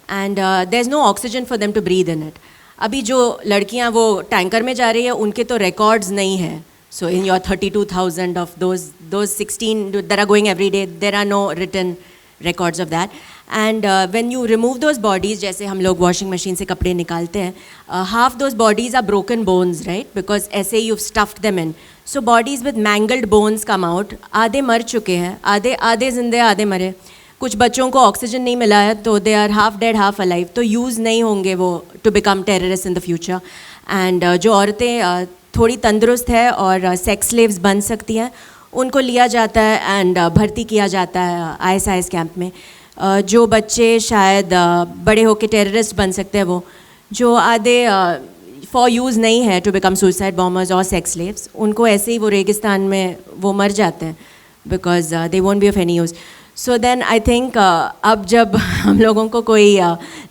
and there is no oxygen for them to breathe in it. अभी जो लड़कियाँ वो टैंकर में जा रही है उनके तो रिकॉर्ड्स नहीं है। So in your 32,000 of those 16 that are going every day, there are no written records of that. And when you remove those bodies, जैसे हम लोग washing machine से कपड़े निकालते हैं, half those bodies are broken bones, right? Because ऐसे you've stuffed them in. So bodies with mangled bones come out. आधे मर चुके हैं, आधे जिंदे, आधे मरे। कुछ बच्चों को ऑक्सीजन नहीं मिला है तो they are half dead, half alive. तो यूज़ नहीं होंगे वो to become terrorists in the future. And जो औरतें थोड़ी तंदुरुस्त है और सेक्स स्लेव्स बन सकती हैं, उनको लिया जाता है एंड भर्ती किया जाता है ISIS कैंप में। जो बच्चे शायद बड़े होकर टेररिस्ट बन सकते हैं, वो जो आधे फॉर यूज़ नहीं है टू बिकम सुसाइड बॉम्बर्स और सेक्स स्लेव्स, उनको ऐसे ही वो रेगिस्तान में वो मर जाते हैं because they won't be of any use. So then I think अब जब हम लोगों को कोई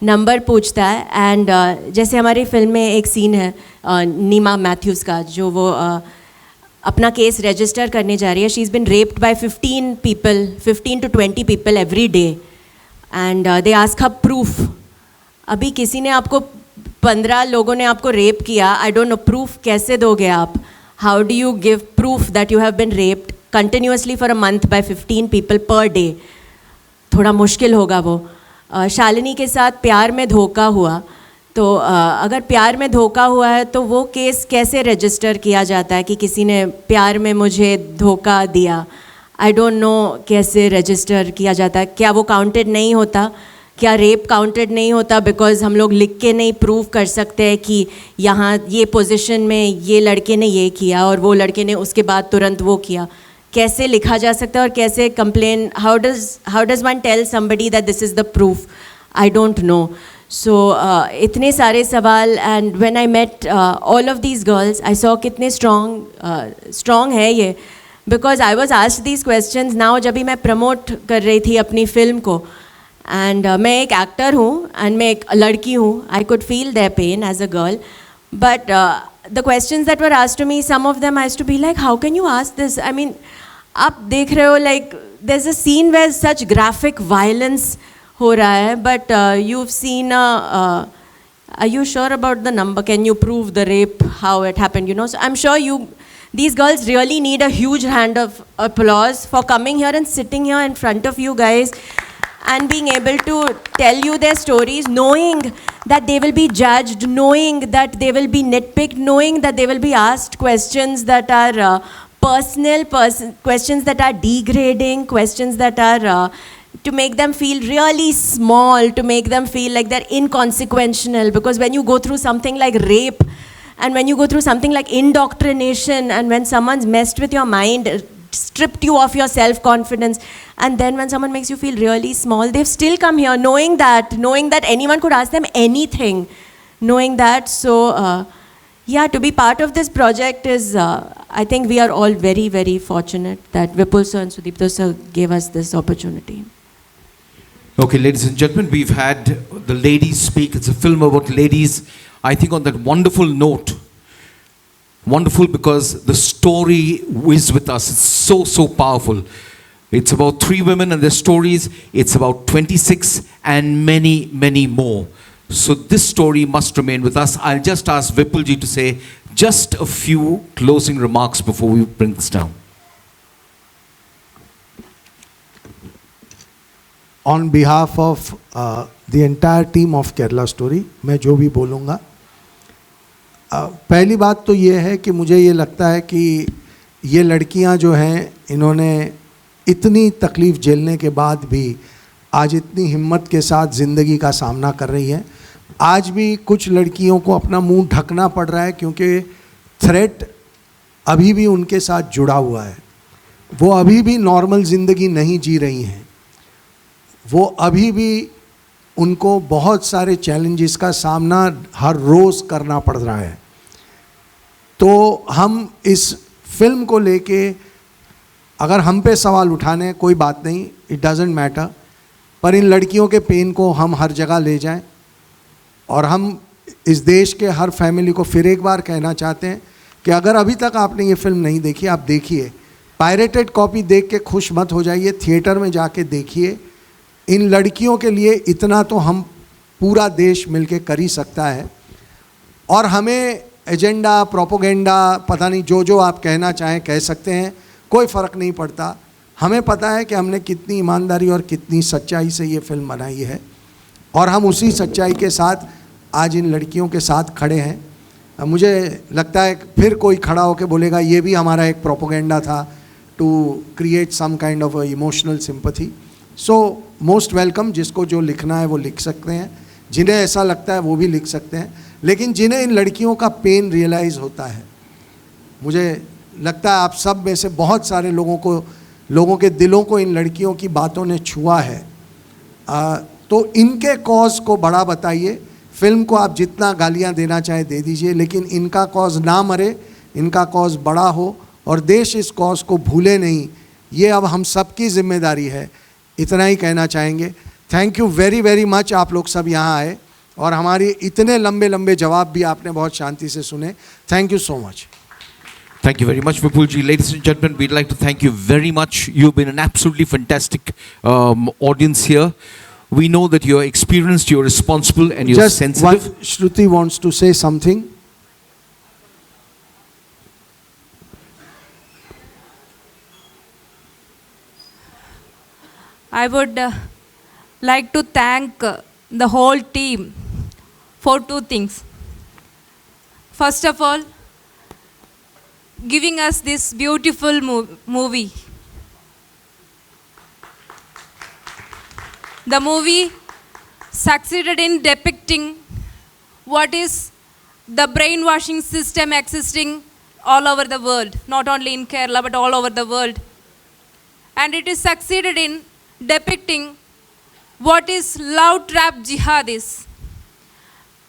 नंबर पूछता है, एंड जैसे हमारी फिल्म में एक सीन है नीमा मैथ्यूज़ का, जो वो अपना केस रजिस्टर करने जा रही है। She is been raped by 15 to 20 people every day, and they ask her proof. अभी किसी ने आपको 15 लोगों ने आपको रेप किया, आई डोंट नो प्रूफ कैसे दोगे आप? How do you give proof that you have been raped continuously for a month by 15 people per day? थोड़ा मुश्किल होगा वो। शालिनी के साथ प्यार में धोखा हुआ, तो अगर प्यार में धोखा हुआ है तो वो केस कैसे रजिस्टर किया जाता है कि किसी ने प्यार में मुझे धोखा दिया? आई डोंट नो कैसे रजिस्टर किया जाता है। क्या वो काउंटेड नहीं होता? क्या रेप काउंटेड नहीं होता बिकॉज हम लोग लिख के नहीं प्रूव कर सकते हैं कि यहाँ ये पोजीशन में ये लड़के ने ये किया और वो लड़के ने उसके बाद तुरंत वो किया? कैसे लिखा जा सकता है और कैसे complain? How does one tell somebody that this is the proof? I don't know. So इतने सारे सवाल, and when I met all of these girls I saw कितने स्ट्रॉन्ग है ये, because I was asked these questions now जब भी मैं promote कर रही थी अपनी फिल्म को। एंड मैं एक एक्टर हूँ एंड मैं एक लड़की हूँ, I could feel their pain as a girl, but the questions that were asked to me, some of them I used to be like how can you ask this? I mean आप देख रहे हो like there is a scene where such graphic violence हो रहा है, but you've seen are you sure about the number? Can you prove the rape, how it happened, you know? So I'm sure these girls really need a huge hand of applause for coming here and sitting here in front of you guys and being able to tell you their stories, knowing that they will be judged, knowing that they will be nitpicked, knowing that they will be asked questions that are personal questions that are degrading, questions that are to make them feel really small, to make them feel like they're inconsequential. Because when you go through something like rape, and when you go through something like indoctrination, and when someone's messed with your mind, stripped you of your self-confidence, and then when someone makes you feel really small, they've still come here knowing that anyone could ask them anything, knowing that. So yeah, to be part of this project is, I think we are all very, very fortunate that Vipul sir and Sudipto sir gave us this opportunity.
Okay, ladies and gentlemen, we've had the ladies speak. It's a film about ladies. I think on that wonderful note, wonderful because the story is with us. It's so, so powerful. It's about 3 women and their stories. It's about 26 and many, many more. So this story must remain with us. I'll just ask Vipulji to say just a few closing remarks before we bring this down.
On behalf of the entire team of Kerala Story, मैं जो भी बोलूँगा, पहली बात तो ये है कि मुझे ये लगता है कि ये लड़कियां जो हैं, इन्होंने इतनी तकलीफ़ झेलने के बाद भी आज इतनी हिम्मत के साथ ज़िंदगी का सामना कर रही हैं. आज भी कुछ लड़कियों को अपना मुंह ढकना पड़ रहा है क्योंकि थ्रेट अभी भी उनके साथ जुड़ा हुआ है. वो अभी भी नॉर्मल ज़िंदगी नहीं जी रही हैं. वो अभी भी उनको बहुत सारे चैलेंजेस का सामना हर रोज़ करना पड़ रहा है. तो हम इस फिल्म को लेके अगर हम पे सवाल उठाने, कोई बात नहीं, इट डजेंट मैटर, पर इन लड़कियों के पेन को हम हर जगह ले जाएं. और हम इस देश के हर फैमिली को फिर एक बार कहना चाहते हैं कि अगर अभी तक आपने ये फिल्म नहीं देखी, आप देखिए. पायरेटेड कॉपी देख के खुश मत हो जाइए, थिएटर में जाके देखिए. इन लड़कियों के लिए इतना तो हम पूरा देश मिलके कर ही सकता है. और हमें एजेंडा, प्रोपोगेंडा, पता नहीं जो आप कहना चाहें कह सकते हैं, कोई फ़र्क नहीं पड़ता. हमें पता है कि हमने कितनी ईमानदारी और कितनी सच्चाई से ये फिल्म बनाई है, और हम उसी सच्चाई के साथ आज इन लड़कियों के साथ खड़े हैं. मुझे लगता है फिर कोई खड़ा होकर बोलेगा ये भी हमारा एक प्रोपोगेंडा था to create some kind of emotional sympathy. So most welcome. जिसको जो लिखना है वो लिख सकते हैं, जिन्हें ऐसा लगता है वो भी लिख सकते हैं. लेकिन जिन्हें इन लड़कियों का पेन रियलाइज़ होता है, मुझे लगता है आप सब में से बहुत सारे लोगों के दिलों को इन लड़कियों की बातों ने छुआ है. तो इनके कॉज को बड़ा बताइए. फिल्म को आप जितना गालियां देना चाहे दे दीजिए, लेकिन इनका कॉज ना मरे, इनका कॉज बड़ा हो और देश इस कॉज को भूले नहीं. ये अब हम सबकी जिम्मेदारी है. इतना ही कहना चाहेंगे. Thank you very very much. आप लोग सब यहाँ आए और हमारी इतने लंबे लंबे जवाब भी आपने बहुत शांति से सुने. Thank you so much.
Thank you very much, Vipulji. Ladies and gentlemen, we'd like to thank you very much. You've been an absolutely fantastic audience here. We know that you're experienced, you're responsible, and you're sensitive.
Just Shruti wants to say something.
I would like to thank the whole team for 2 things. First of all, giving us this beautiful movie. The movie succeeded in depicting what is the brainwashing system existing all over the world, not only in Kerala but all over the world. And it is succeeded in depicting what is love trap jihad is.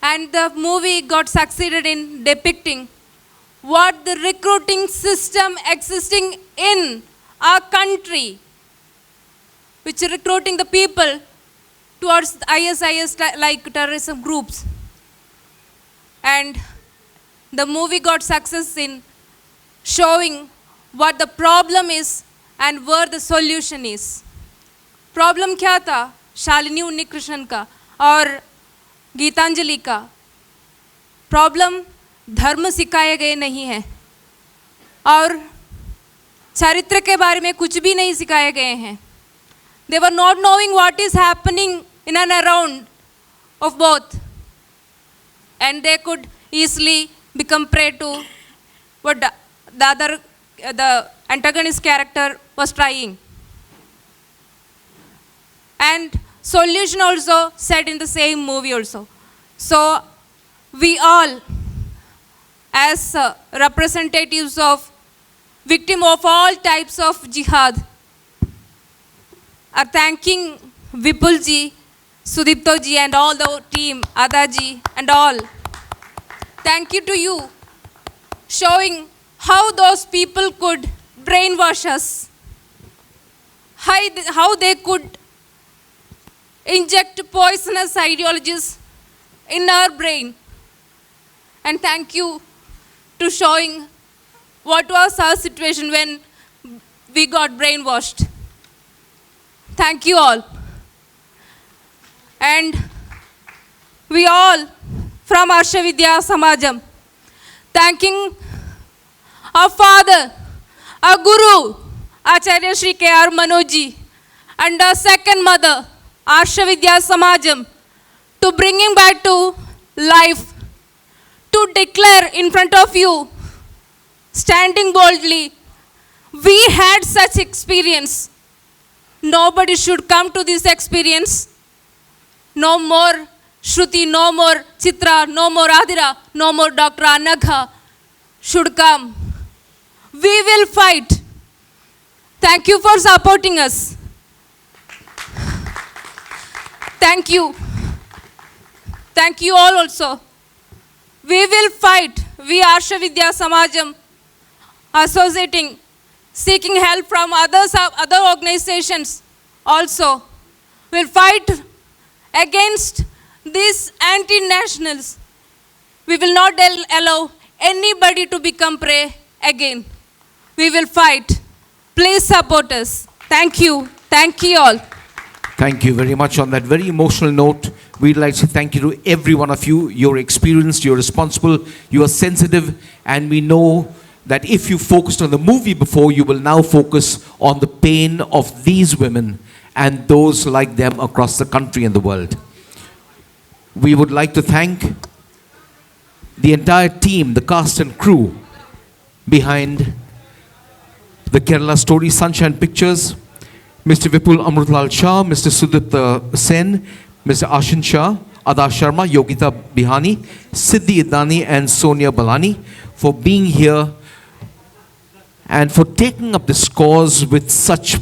And the movie got succeeded in depicting what the recruiting system existing in our country, which is recruiting the people towards ISIS like terrorism groups. And the movie got success in showing what the problem is and where the solution is. Problem क्या था? शालिनी उन्नीकृष्णन का और गीतांजलि का problem धर्म सिखाए गए नहीं हैं और चरित्र के बारे में कुछ भी नहीं सिखाए गए हैं. They were not knowing what is happening in and around of both, and they could easily become prey to what the other the antagonist character was trying. And solution also said in the same movie also. So we all, as representatives of victim of all types of jihad, are thanking Vipul ji, Sudipto ji and all the team, Adah ji and all. Thank you to you, showing how those people could brainwash us, how they could inject poisonous ideologies in our brain. And thank you to showing what was our situation when we got brainwashed. Thank you all. And we all from Arsha Vidya Samajam, thanking our father, our guru, Acharya Shri K.R. Manojji, and our second mother, Arsha Vidya Samajam, to bringing back to life, to declare in front of you, standing boldly. We had such experience. Nobody should come to this experience. No more Shruti, no more Chitra, no more Adira, no more Dr. Anagha should come. We will fight. Thank you for supporting us. Thank you. Thank you all also. We will fight. We Arsha Vidya Samajam, associating, seeking help from other organizations also, will fight against these anti-nationals. We will not allow anybody to become prey again. We will fight. Please support us. Thank you. Thank you all.
Thank you very much. On that very emotional note, we'd like to thank you to every one of you. You're experienced, you're responsible, you are sensitive, and we know that if you focused on the movie before, you will now focus on the pain of these women and those like them across the country and the world. We would like to thank the entire team, the cast and crew behind the Kerala Story Sunshine Pictures, Mr. Vipul Amrutlal Shah, Mr. Sudipta Sen, Mr. Ashin Shah, Adah Sharma, Yogita Bihani, Siddhi Idnani and Sonia Balani for being here and for taking up this cause with such